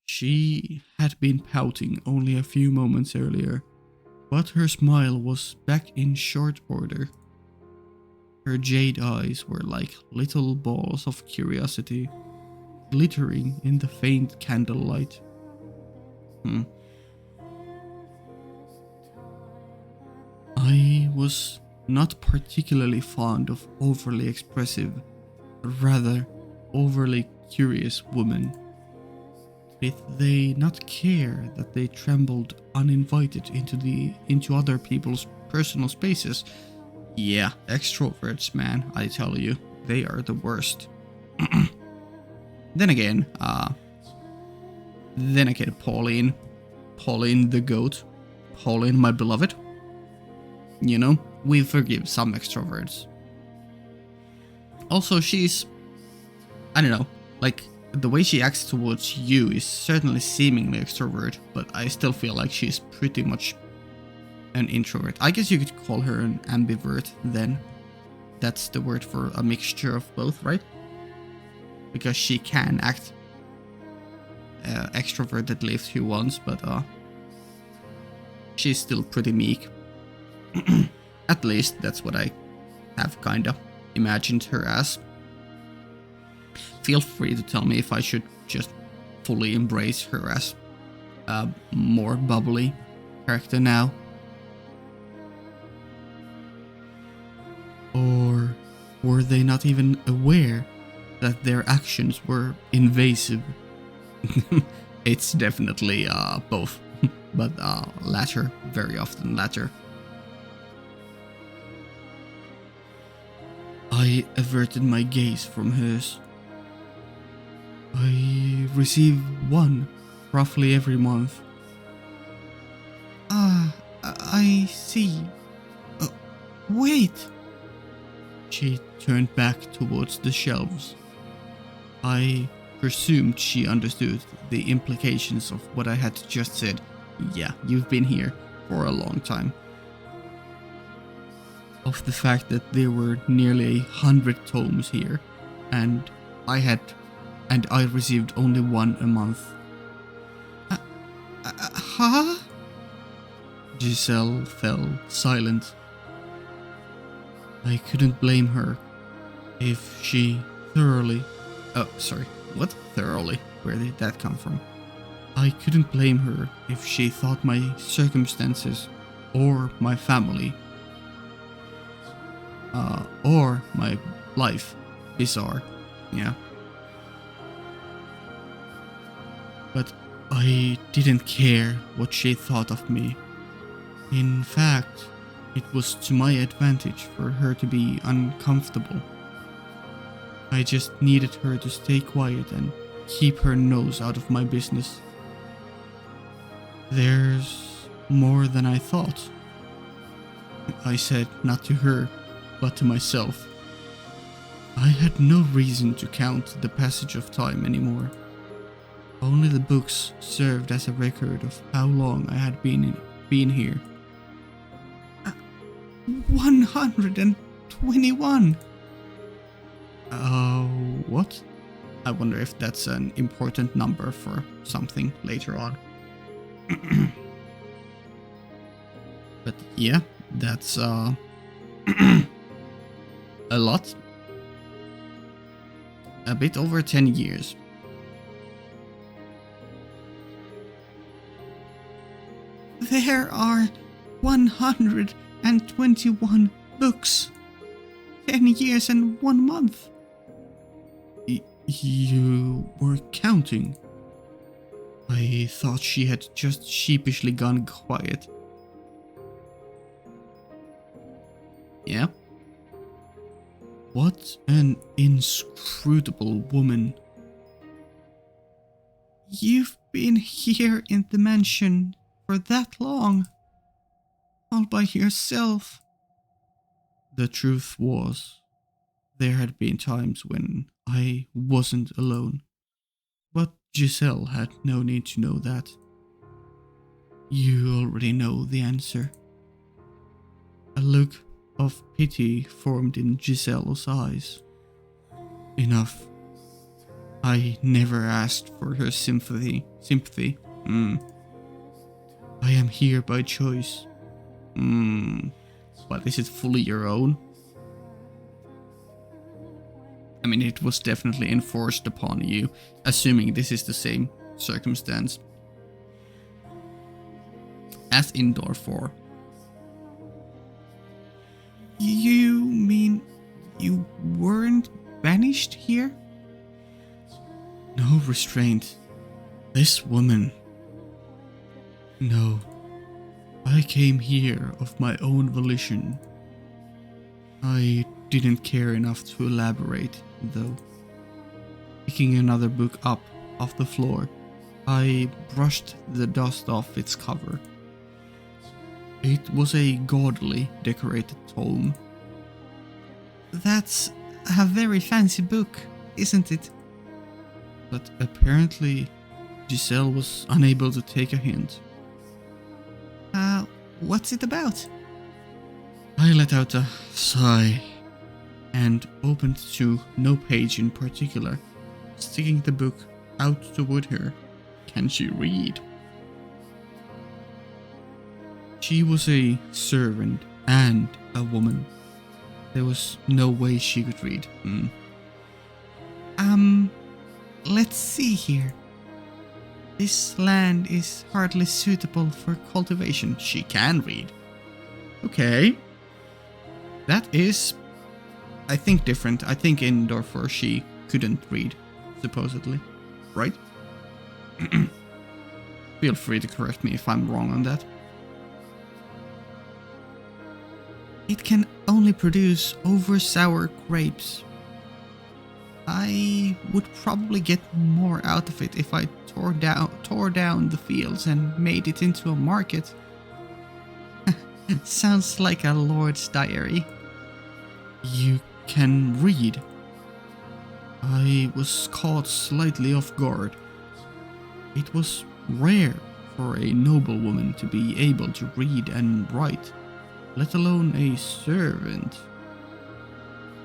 She had been pouting only a few moments earlier, but her smile was back in short order. Her jade eyes were like little balls of curiosity, glittering in the faint candlelight. I was not particularly fond of overly expressive, rather overly curious women. Did they not care that they trembled uninvited into other people's personal spaces? Yeah, extroverts, man, I tell you, they are the worst. Then again, Pauline the goat, Pauline my beloved. You know, we forgive some extroverts. Also, she's, I don't know, like, the way she acts towards you is certainly seemingly extrovert, but I still feel like she's pretty much an introvert. I guess you could call her an ambivert then. That's the word for a mixture of both, right? Because she can act extrovertedly if she wants, but she's still pretty meek. At least that's what I have kinda imagined her as. Feel free to tell me if I should just fully embrace her as a more bubbly character now. Or were they not even aware that their actions were invasive? It's definitely both, but latter, very often latter. I averted my gaze from hers. I receive one roughly every month. Ah, I see. Wait! She turned back towards the shelves. I presumed she understood the implications of what I had just said. Yeah, you've been here for a long time. Of the fact that there were nearly 100 tomes here, and I had and I received only one a month. Huh? Giselle fell silent. I couldn't blame her if she thoroughly... Oh, sorry. What? Thoroughly? Where did that come from? I couldn't blame her if she thought my circumstances or my family or my life bizarre. Yeah. But I didn't care what she thought of me. In fact, it was to my advantage for her to be uncomfortable. I just needed her to stay quiet and keep her nose out of my business. There's more than I thought, I said, not to her, but to myself. I had no reason to count the passage of time anymore. Only the books served as a record of how long I had been here. 121! What? I wonder if that's an important number for something later on. But yeah, that's a lot. A bit over 10 years. There are 121 books. 10 years and 1 month. You were counting. I thought she had just sheepishly gone quiet. Yeah? What an inscrutable woman. You've been here in the mansion for that long, all by yourself. The truth was, there had been times when I wasn't alone, but Giselle had no need to know that. You already know the answer. A look of pity formed in Giselle's eyes. Enough. I never asked for her sympathy. I am here by choice. But is it fully your own? I mean, it was definitely enforced upon you, assuming this is the same circumstance as in door 4. You mean you weren't banished here? No restraint. This woman. No. I came here of my own volition. I didn't care enough to elaborate, though. Picking another book up off the floor, I brushed the dust off its cover. It was a gaudily decorated tome. That's a very fancy book, isn't it? But apparently, Giselle was unable to take a hint. What's it about? I let out a sigh and opened to no page in particular, sticking the book out toward her. Can she read? She was a servant and a woman. There was no way she could read. Let's see here. This land is hardly suitable for cultivation. She can read. Okay. That is, I think, different. I think in door 4 she couldn't read, supposedly. Right? Feel free to correct me if I'm wrong on that. It can only produce over sour grapes. I would probably get more out of it if I tore down the fields and made it into a market. Sounds like a lord's diary. You can read. I was caught slightly off guard. It was rare for a noblewoman to be able to read and write, let alone a servant.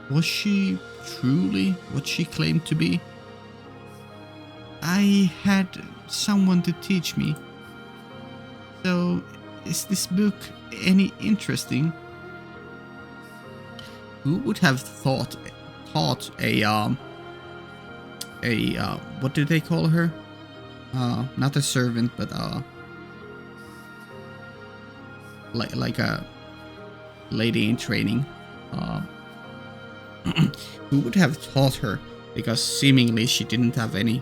Was she truly what she claimed to be? I had someone to teach me. So, is this book any interesting? Who would have taught a what do they call her? Not a servant, but like a lady in training. Uh, who would have taught her? Because seemingly she didn't have any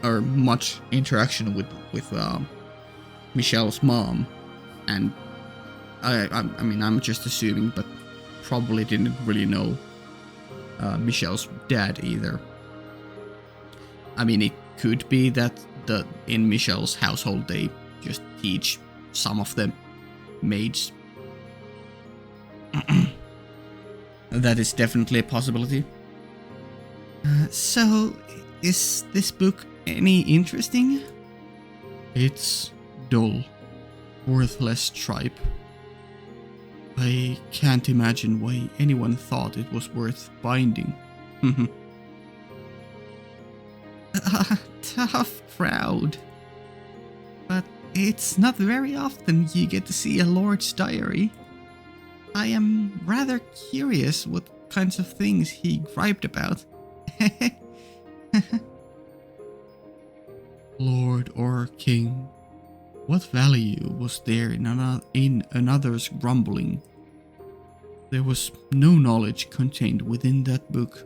or much interaction with Michelle's mom, and I mean I'm just assuming, but probably didn't really know Michelle's dad either. I mean, it could be that in Michelle's household they just teach some of the maids. That is definitely a possibility. So, is this book any interesting? It's dull, worthless tripe. I can't imagine why anyone thought it was worth binding. Tough crowd. But it's not very often you get to see a Lord's diary. I am rather curious what kinds of things he griped about. Lord or king, what value was there in another's grumbling? There was no knowledge contained within that book.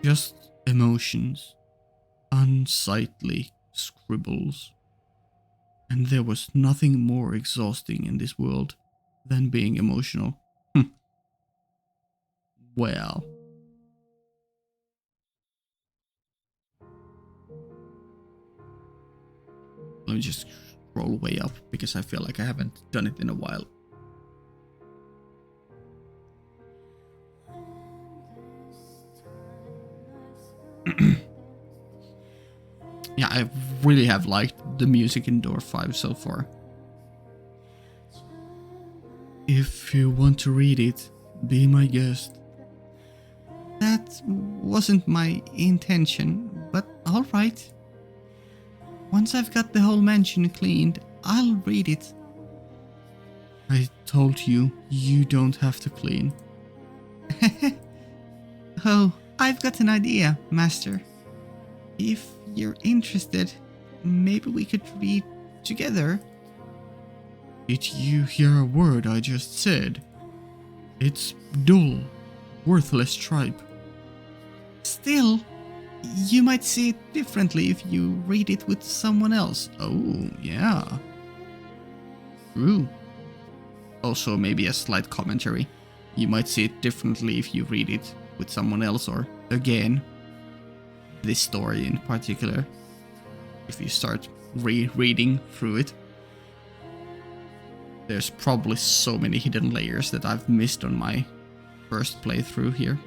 Just emotions, unsightly scribbles. And there was nothing more exhausting in this world than being emotional. Well. Let me just scroll way up because I feel like I haven't done it in a while. Yeah, I really have liked the music in Door 5 so far. If you want to read it, be my guest. That wasn't my intention, but alright. Once I've got the whole mansion cleaned, I'll read it. I told you, you don't have to clean. Oh, I've got an idea, Master. If you're interested, maybe we could read together. Did you hear a word I just said? It's dull, worthless tripe. Still, you might see it differently if you read it with someone else. Oh, yeah. True. Also, maybe a slight commentary. You might see it differently if you read it with someone else, or again, this story in particular, if you start rereading through it. There's probably so many hidden layers that I've missed on my first playthrough here.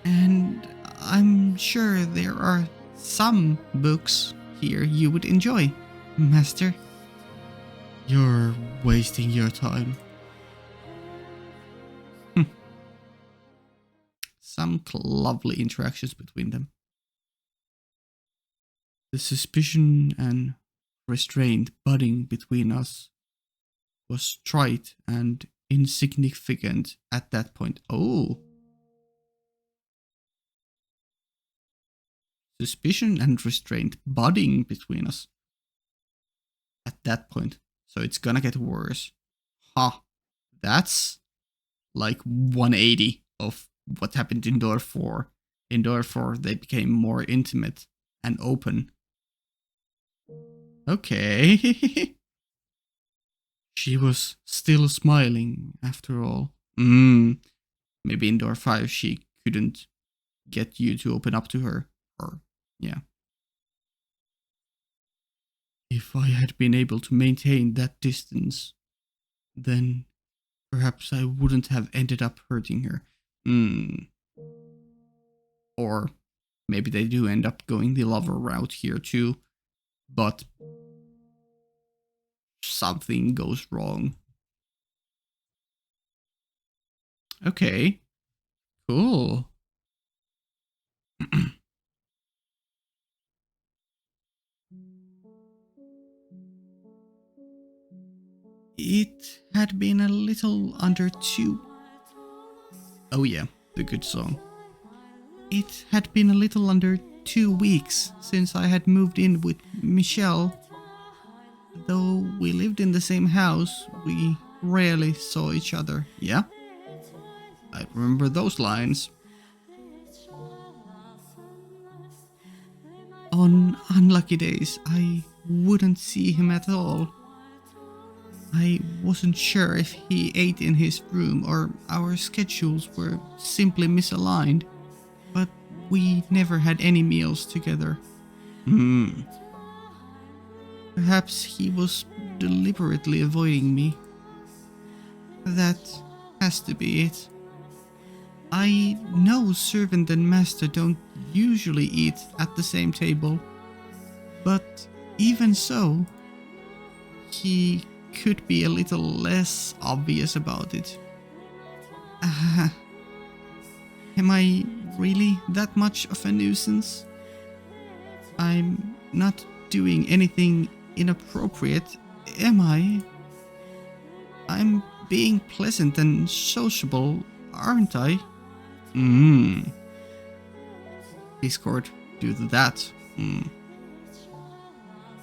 And I'm sure there are some books here you would enjoy, Master. You're wasting your time. Some lovely interactions between them. The suspicion and restraint budding between us was trite and insignificant at that point. Oh. Suspicion and restraint budding between us at that point. So it's gonna get worse. Ha. That's like 180 of what happened in Door 4. In Door 4, they became more intimate and open. Okay. She was still smiling after all. Maybe in Door 5 she couldn't get you to open up to her. Or, yeah. If I had been able to maintain that distance, then perhaps I wouldn't have ended up hurting her. Or maybe they do end up going the lover route here too, but something goes wrong. Okay, cool. It had been a little under 2. Oh yeah, the good song. It had been a little under 2 weeks since I had moved in with Michelle. Though we lived in the same house, we rarely saw each other. Yeah? I remember those lines. On unlucky days, I wouldn't see him at all. I wasn't sure if he ate in his room or our schedules were simply misaligned, but we never had any meals together. Perhaps he was deliberately avoiding me. That has to be it. I know servant and master don't usually eat at the same table, but even so, he could be a little less obvious about it. Am I really that much of a nuisance? I'm not doing anything inappropriate, am I? I'm being pleasant and sociable, aren't I? He scored due to that.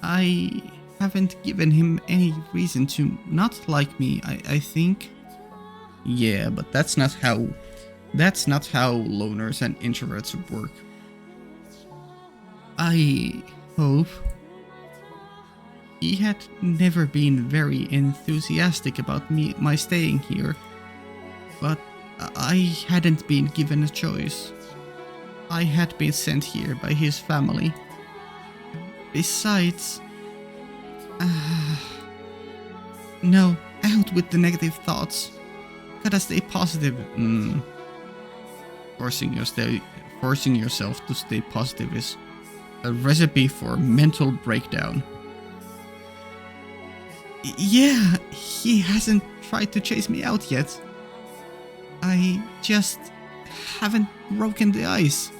I haven't given him any reason to not like me, I think. Yeah, but that's not how loners and introverts work. I hope. He had never been very enthusiastic about my staying here, but I hadn't been given a choice. I had been sent here by his family. Besides... no, out with the negative thoughts. Gotta stay positive. Forcing yourself to stay positive is a recipe for mental breakdown. Yeah, he hasn't tried to chase me out yet. I just haven't broken the ice.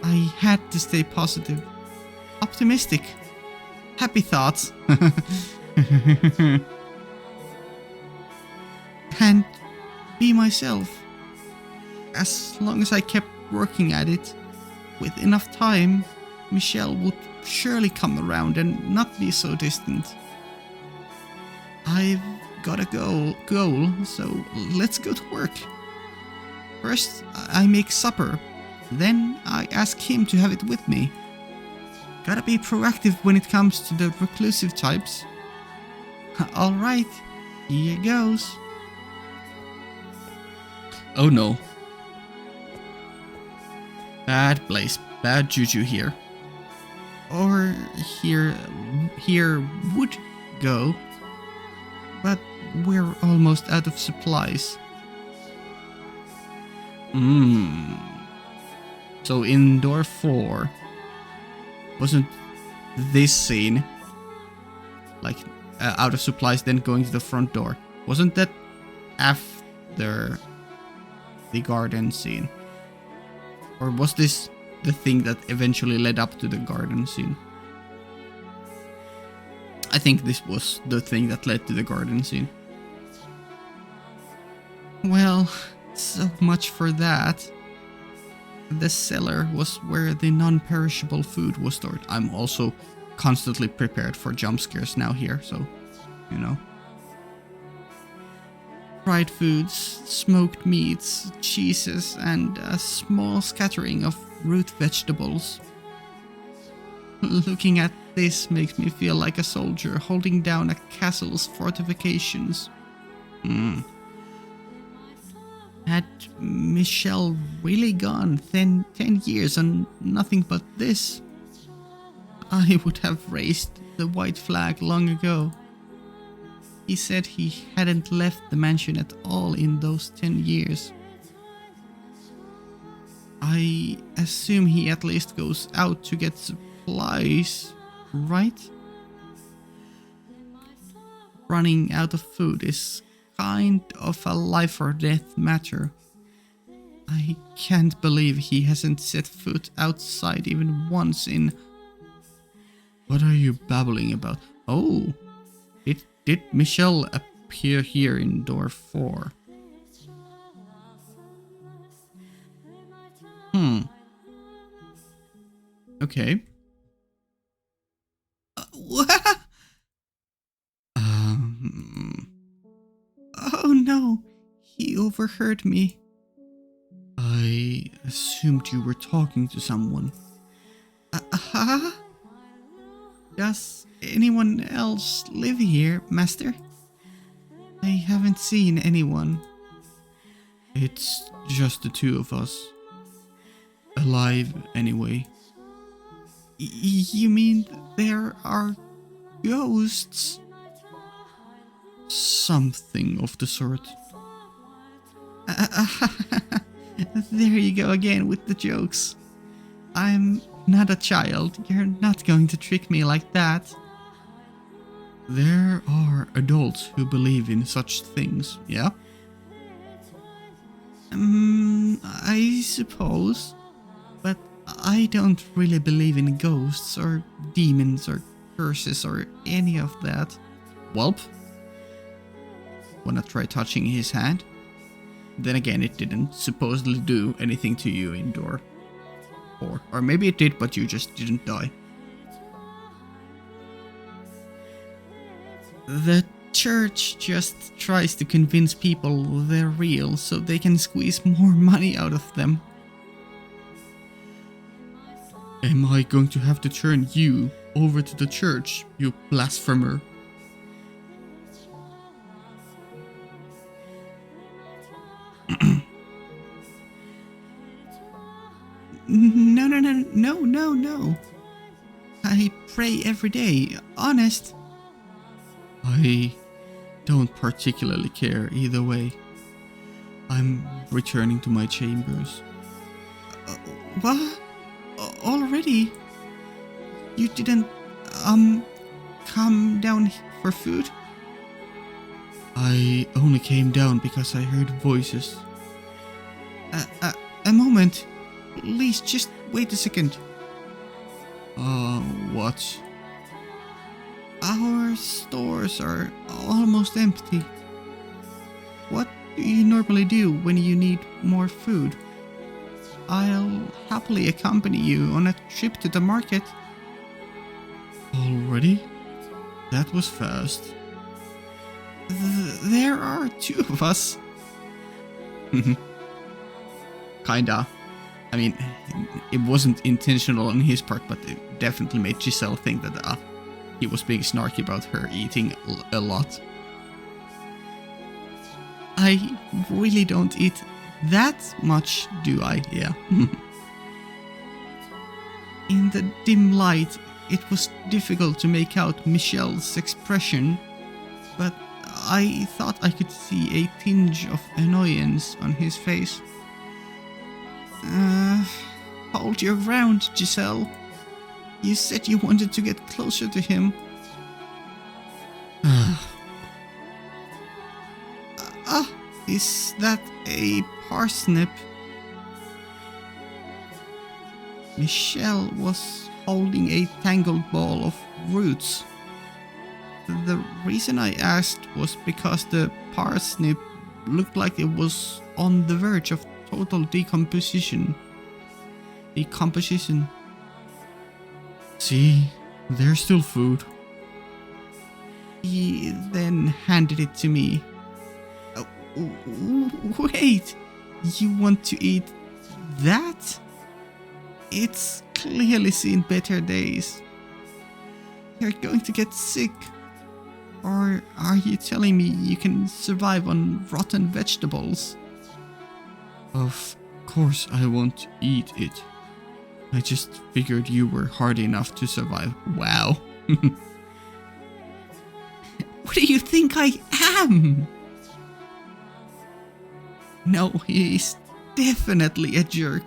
I had to stay positive, optimistic, happy thoughts. And be myself. As long as I kept working at it, with enough time, Michelle would surely come around and not be so distant. I've got a goal, so let's go to work. First, I make supper, then I ask him to have it with me. Gotta be proactive when it comes to the reclusive types. Alright, here goes. Oh no. Bad place, bad juju here. Or here would go. But we're almost out of supplies. So in door 4, wasn't this scene, like out of supplies then going to the front door, wasn't that after the garden scene? Or was this the thing that eventually led up to the garden scene? I think this was the thing that led to the garden scene. Well, so much for that. The cellar was where the non-perishable food was stored. I'm also constantly prepared for jump scares now here, so, you know. Fried foods, smoked meats, cheeses, and a small scattering of root vegetables. Looking at this makes me feel like a soldier holding down a castle's fortifications. Had Michelle really gone 10 years on nothing but this? I would have raised the white flag long ago. He said he hadn't left the mansion at all in those 10 years. I assume he at least goes out to get supplies, right? Running out of food is kind of a life or death matter. I can't believe he hasn't set foot outside even once in... What are you babbling about? Oh, did Michelle appear here in door 4? Okay. What? Um... Oh no, he overheard me. I assumed you were talking to someone. Huh? Does anyone else live here, Master? I haven't seen anyone. It's just the two of us. Alive, anyway. You mean there are ghosts? Something of the sort. There you go again with the jokes. I'm not a child. You're not going to trick me like that. There are adults who believe in such things, yeah? I suppose. But I don't really believe in ghosts or demons or curses or any of that. Welp. Wanna try touching his hand? Then again, it didn't supposedly do anything to you in door 4. Or maybe it did, but you just didn't die. The church just tries to convince people they're real so they can squeeze more money out of them. Am I going to have to turn you over to the church, you blasphemer? No. I pray every day, honest. I don't particularly care either way. I'm returning to my chambers. What? Already? You didn't, come down for food? I only came down because I heard voices. A moment. Please, just wait a second. What? Our stores are almost empty. What do you normally do when you need more food? I'll happily accompany you on a trip to the market. Already? That was fast. There are 2 of us. Kinda. I mean, it wasn't intentional on his part, but it definitely made Giselle think that he was being snarky about her eating a lot. I really don't eat that much, do I? Yeah. In the dim light, it was difficult to make out Michelle's expression, but I thought I could see a tinge of annoyance on his face. Hold your ground, Giselle. You said you wanted to get closer to him. Is that a parsnip? Michelle was holding a tangled ball of roots. The reason I asked was because the parsnip looked like it was on the verge of total decomposition. See, there's still food. He then handed it to me. Wait, you want to eat that? It's clearly seen better days. You're going to get sick. Or are you telling me you can survive on rotten vegetables? Of course I won't eat it. I just figured you were hardy enough to survive. Wow. What do you think I am? No, he's definitely a jerk.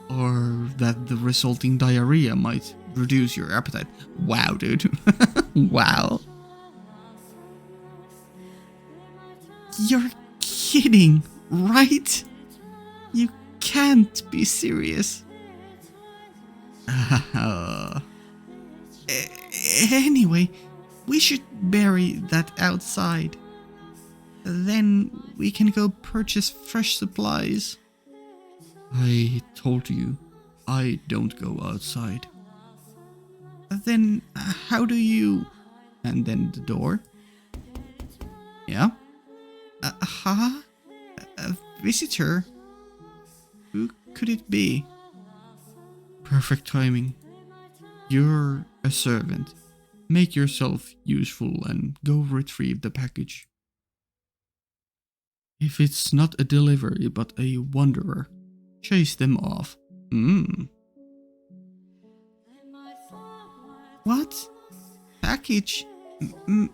Or that the resulting diarrhea might reduce your appetite. Wow, dude. Wow. You're kidding. Right? You can't be serious. Anyway, we should bury that outside. Then we can go purchase fresh supplies. I told you, I don't go outside. Then how do you... And then the door. Yeah? A visitor? Who could it be? Perfect timing. You're a servant. Make yourself useful and go retrieve the package. If it's not a delivery but a wanderer, chase them off. What? Package?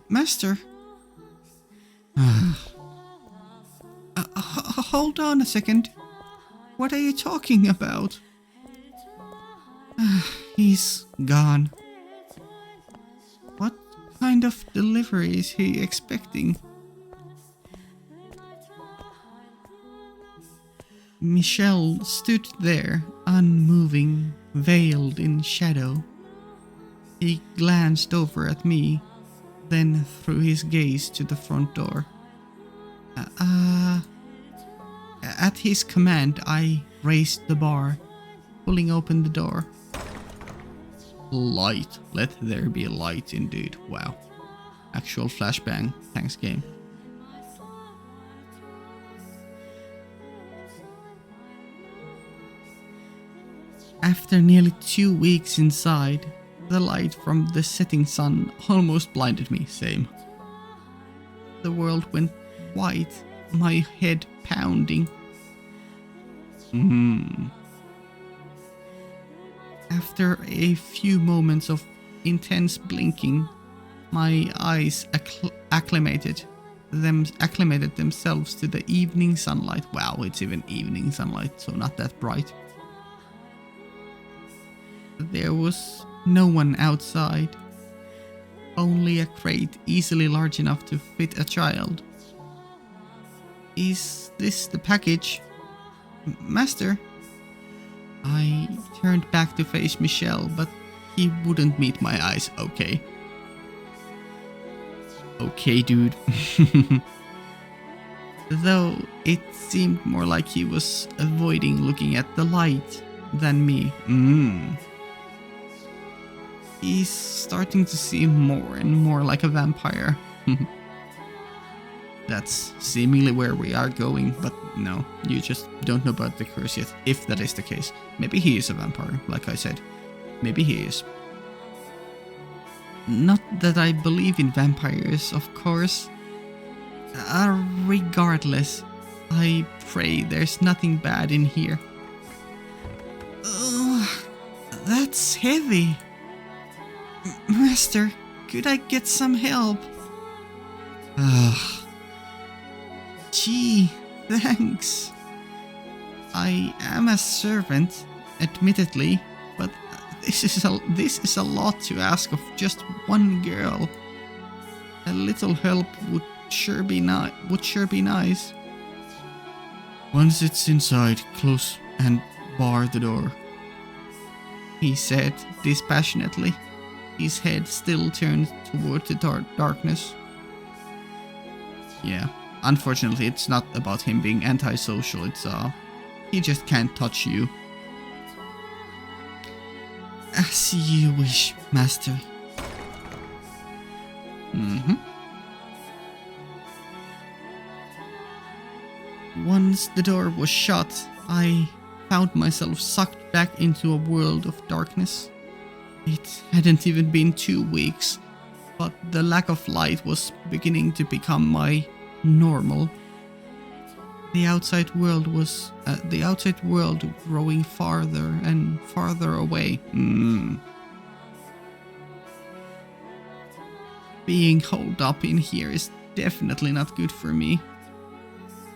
Master? Hold on a second. What are you talking about? He's gone. What kind of delivery is he expecting? Michelle stood there, unmoving, veiled in shadow. He glanced over at me, then threw his gaze to the front door. At his command, I raised the bar, pulling open the door. Light. Let there be light indeed. Wow. Actual flashbang. Thanks, game. After nearly 2 weeks inside, the light from the setting sun almost blinded me. Same. The world went white, my head pounding. After a few moments of intense blinking, my eyes acclimated themselves to the evening sunlight. Wow, it's even evening sunlight, so not that bright. There was no one outside, only a crate easily large enough to fit a child. Is this the package? Master? I turned back to face Michelle, but he wouldn't meet my eyes. Okay. Okay, dude. Though it seemed more like he was avoiding looking at the light than me. He's starting to seem more and more like a vampire. That's seemingly where we are going, but no, you just don't know about the curse yet, if that is the case. Maybe he is a vampire, like I said. Maybe he is. Not that I believe in vampires, of course. Regardless, I pray there's nothing bad in here. That's heavy. Master, could I get some help? Gee, thanks. I am a servant, admittedly, but this is a lot to ask of just one girl. A little help would sure be nice. Once it's inside, close and bar the door, he said dispassionately, his head still turned toward the darkness. Yeah, unfortunately it's not about him being antisocial, it's he just can't touch you. As you wish, master. Once the door was shut, I found myself sucked back into a world of darkness. It hadn't even been 2 weeks, but the lack of light was beginning to become my normal. The outside world growing farther and farther away. Being holed up in here is definitely not good for me.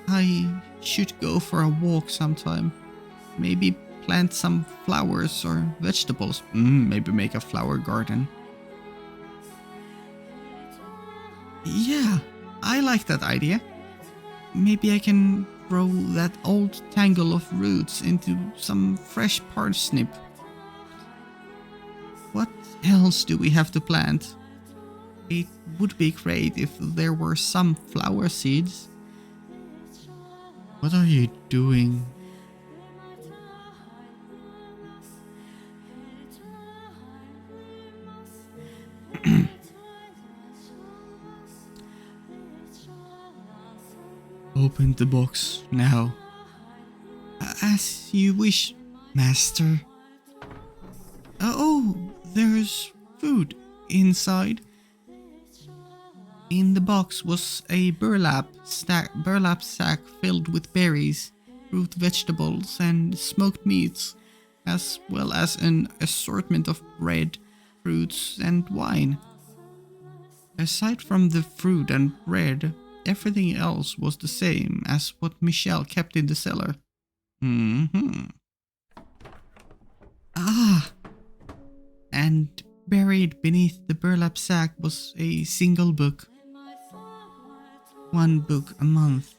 I should go for a walk sometime. Maybe plant some flowers or vegetables. Maybe make a flower garden. Yeah, I like that idea. Maybe I can grow that old tangle of roots into some fresh parsnip. What else do we have to plant? It would be great if there were some flower seeds. What are you doing? Open the box now. As you wish, master. Oh, there's food inside. In the box was a burlap sack filled with berries, root vegetables, and smoked meats, as well as an assortment of bread, fruits, and wine. Aside from the fruit and bread, everything else was the same as what Michelle kept in the cellar. Ah! And buried beneath the burlap sack was a single book. One book a month.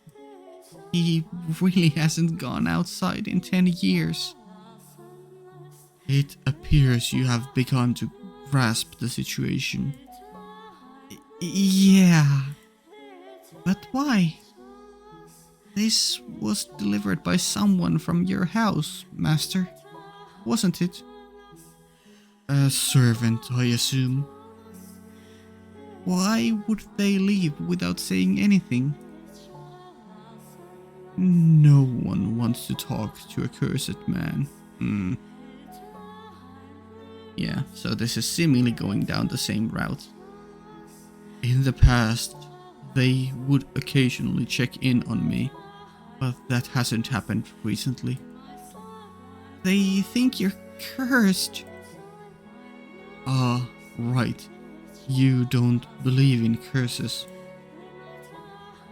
He really hasn't gone outside in 10 years. It appears you have begun to grasp the situation. Yeah. But why? This was delivered by someone from your house, master, wasn't it? A servant, I assume. Why would they leave without saying anything? No one wants to talk to a cursed man. Yeah, so this is seemingly going down the same route. In the past, they would occasionally check in on me, but that hasn't happened recently. They think you're cursed. Ah, right. You don't believe in curses.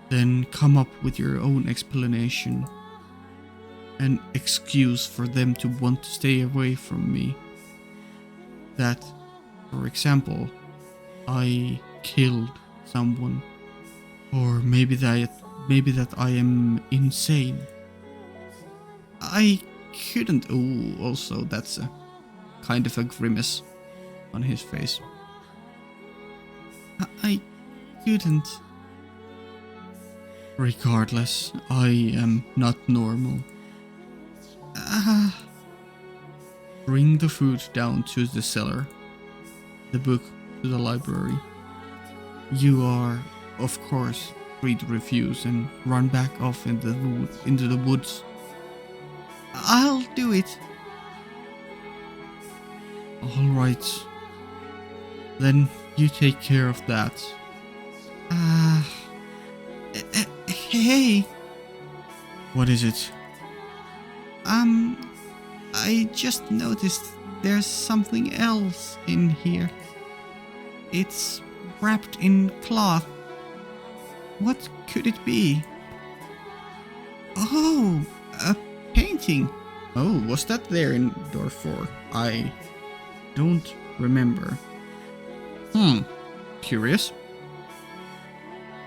Then come up with your own explanation. An excuse for them to want to stay away from me. That, for example, I killed someone. Or maybe that I am insane. I couldn't. Oh, also that's a kind of a grimace on his face. I couldn't. Regardless, I am not normal. Bring the food down to the cellar, the book to the library. You are, of course, free to refuse and run back off into the woods. I'll do it. Alright. Then you take care of that. Hey. What is it? I just noticed there's something else in here. It's wrapped in cloth. What could it be? Oh, a painting. Oh, was that there in door 4? I don't remember. Curious.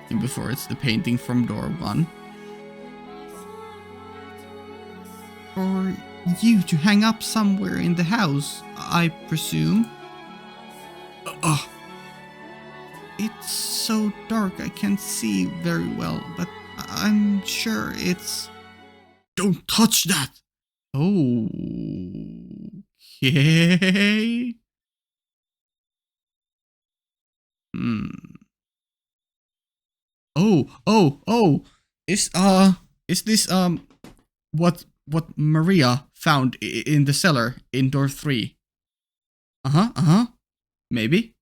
And before it's the painting from door 1. For you to hang up somewhere in the house, I presume. It's so dark I can't see very well, but I'm sure it's... Don't touch that! Okay. Oh. Is this what Maria found in the cellar in door 3? Maybe.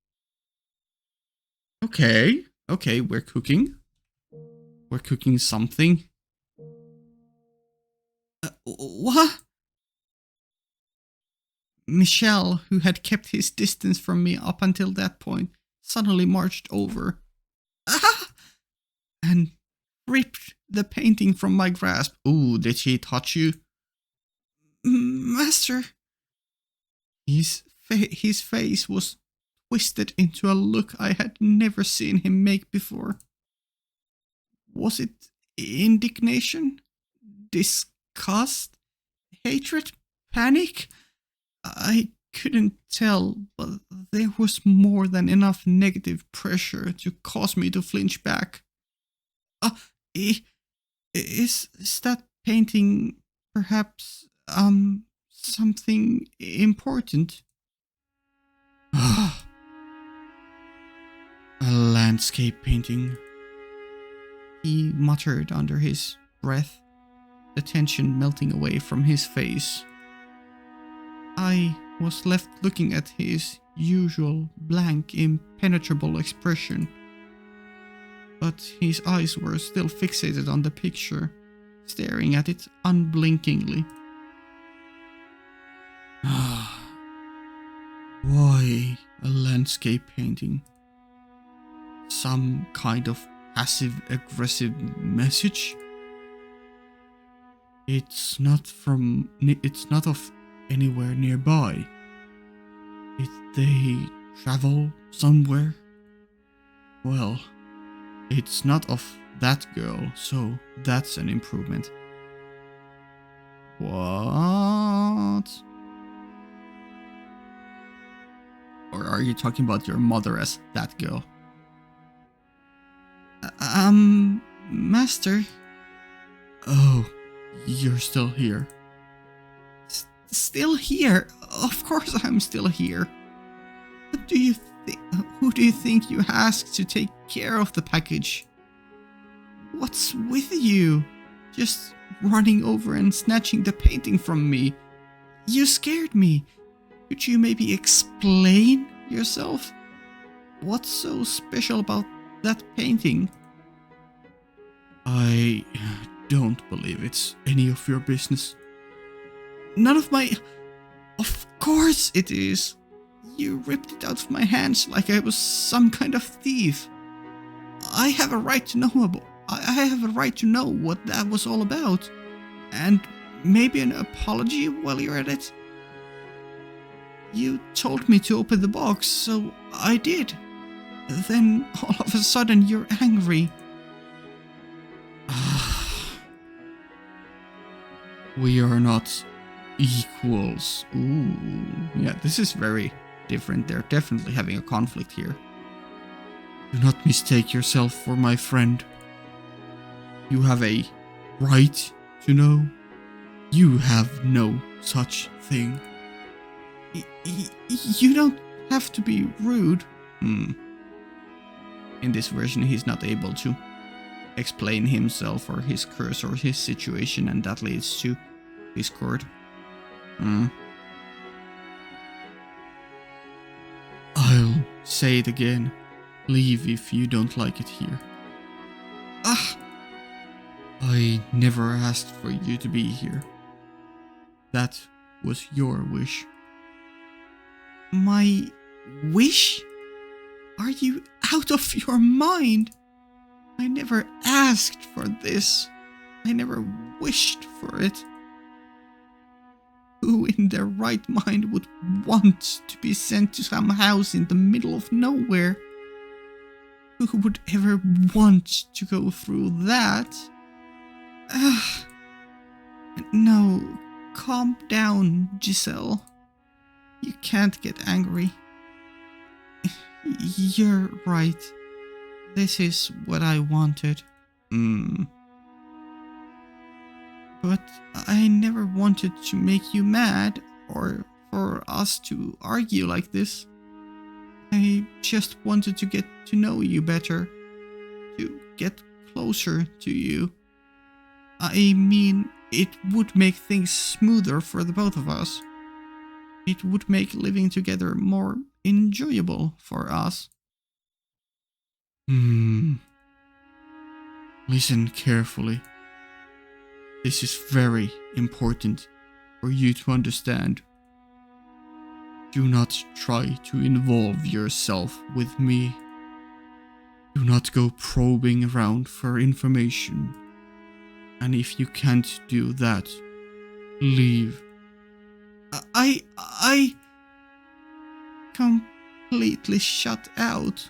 Okay, we're cooking. We're cooking something. What? Michelle, who had kept his distance from me up until that point, suddenly marched over. And ripped the painting from my grasp. Ooh, did she touch you? Master. His face was twisted into a look I had never seen him make before. Was it indignation? disgust, hatred, panic? I couldn't tell, but there was more than enough negative pressure to cause me to flinch back. Uh, i- is that painting perhaps, something important? A landscape painting, he muttered under his breath, the tension melting away from his face. I was left looking at his usual blank, impenetrable expression, but his eyes were still fixated on the picture, staring at it unblinkingly. Why a landscape painting? Some kind of passive-aggressive message? It's not of anywhere nearby. Did they travel somewhere? Well, it's not of that girl, so that's an improvement. What? Or are you talking about your mother as that girl? Master? Oh, you're still here. Still here? Of course I'm still here. What do you think? Who do you think you asked to take care of the package? What's with you? Just running over and snatching the painting from me. You scared me. Could you maybe explain yourself? What's so special about that painting? I don't believe it's any of your business. None of my... Of course it is. You ripped it out of my hands like I was some kind of thief. I have a right to know what that was all about. And maybe an apology while you're at it. You told me to open the box, so I did. Then all of a sudden you're angry. We are not equals. Ooh, yeah, this is very different. They're definitely having a conflict here. Do not mistake yourself for my friend. You have a right to know. You have no such thing. You don't have to be rude. In this version, he's not able to explain himself or his curse or his situation, and that leads to discord. I'll say it again. Leave if you don't like it here. I never asked for you to be here. That was your wish. My wish? Are you out of your mind? I never asked for this. I never wished for it. Who in their right mind would want to be sent to some house in the middle of nowhere? Who would ever want to go through that? No, calm down, Giselle. You can't get angry. You're right. This is what I wanted. But I never wanted to make you mad or for us to argue like this. I just wanted to get to know you better, to get closer to you. I mean, it would make things smoother for the both of us. It would make living together more enjoyable for us. Listen carefully. This is very important for you to understand. Do not try to involve yourself with me. Do not go probing around for information. And if you can't do that, leave. I completely shut out.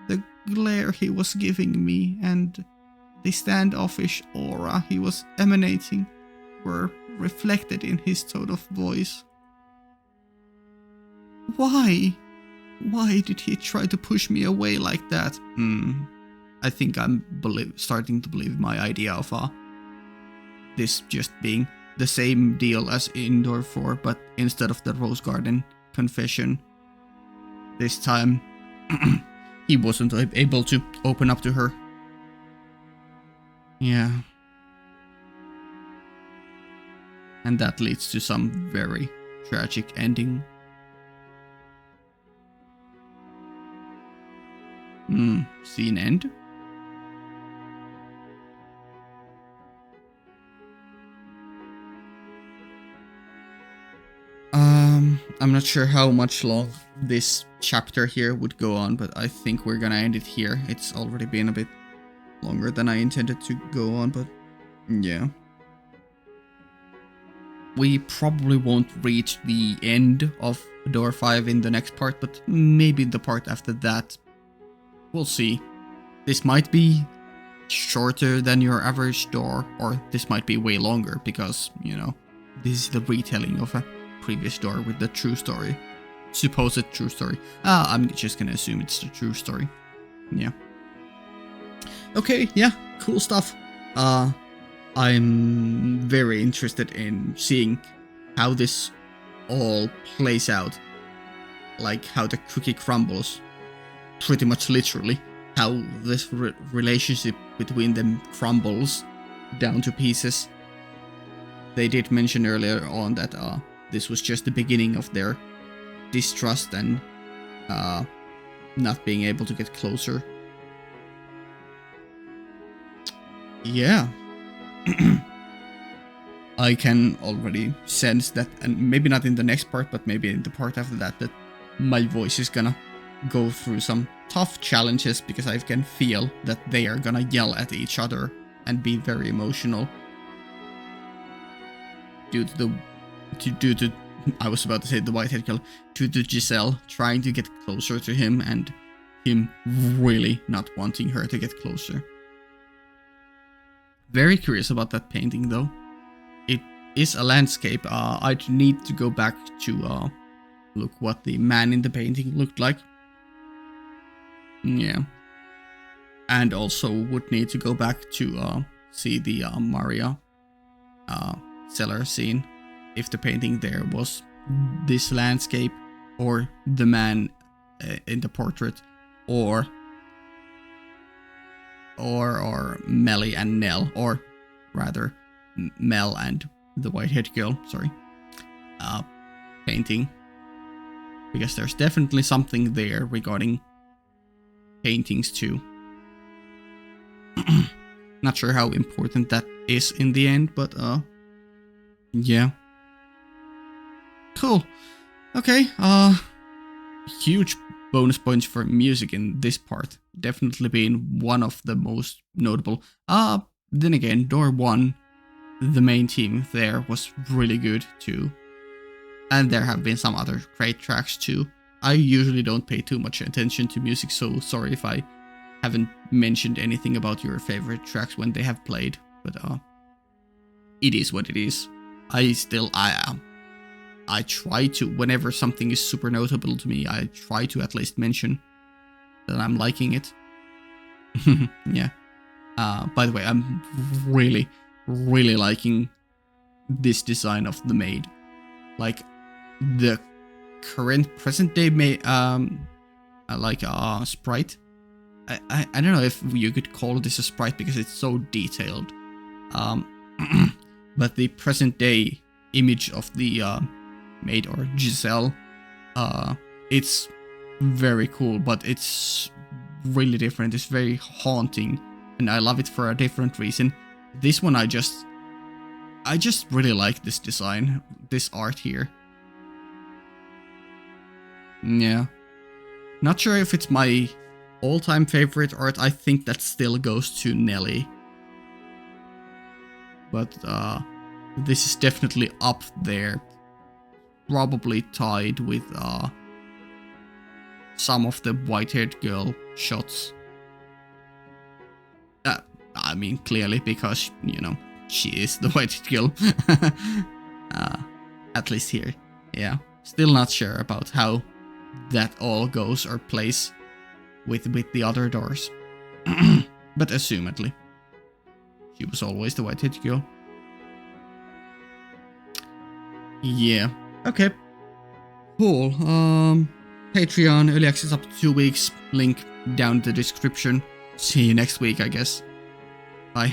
The glare he was giving me and the standoffish aura he was emanating were reflected in his tone of voice. Why? Why did he try to push me away like that? I think I'm starting to believe my idea of this just being the same deal as Indoor 4, but instead of the Rose Garden confession, this time he wasn't able to open up to her. Yeah. And that leads to some very tragic ending. Scene end? I'm not sure how much long this chapter here would go on, but I think we're gonna end it here. It's already been a bit longer than I intended to go on, but yeah. We probably won't reach the end of Door 5 in the next part, but maybe the part after that. We'll see. This might be shorter than your average door, or this might be way longer because, you know, this is the retelling of a previous door with the true story. Supposed true story. I'm just gonna assume it's the true story. Yeah. Okay, yeah, cool stuff. I'm very interested in seeing how this all plays out. Like how the cookie crumbles. Pretty much literally. How this relationship between them crumbles down to pieces. They did mention earlier on that this was just the beginning of their distrust and not being able to get closer. Yeah. I can already sense that, and maybe not in the next part, but maybe in the part after that, that my voice is gonna go through some tough challenges because I can feel that they are gonna yell at each other and be very emotional. Due to I was about to say the whitehead girl, due to Giselle trying to get closer to him and him really not wanting her to get closer. Very curious about that painting though. It is a landscape. I'd need to go back to look what the man in the painting looked like. Yeah. And also would need to go back to see the Maria cellar scene. If the painting there was this landscape or the man in the portrait or Melly and Nell, or rather Mel and the white-haired girl, sorry, painting. Because there's definitely something there regarding paintings too. Not sure how important that is in the end, but yeah. Cool. Okay, huge bonus points for music in this part. Definitely being one of the most notable. Then again, Door 1, the main theme there was really good too. And there have been some other great tracks too. I usually don't pay too much attention to music, so sorry if I haven't mentioned anything about your favorite tracks when they have played. But it is what it is. I try to, whenever something is super notable to me, I try to at least mention that I'm liking it. Yeah. By the way, I'm really, really liking this design of the maid. Like the current present day maid, like sprite. I don't know if you could call this a sprite because it's so detailed. But the present day image of the maid or Giselle, it's very cool, but it's really different. It's very haunting, and I love it for a different reason. This one I just really like this design, this art here. Yeah. Not sure if it's my all-time favorite art. I think that still goes to Nelly. But this is definitely up there. Probably tied with some of the white-haired girl shots. I mean, clearly, because, you know, she is the white girl. At least here. Yeah. Still not sure about how that all goes or plays with the other doors. But assumedly, she was always the white-haired girl. Yeah. Okay. Cool. Patreon, early access up to 2 weeks. Link down in the description. See you next week, I guess. Bye.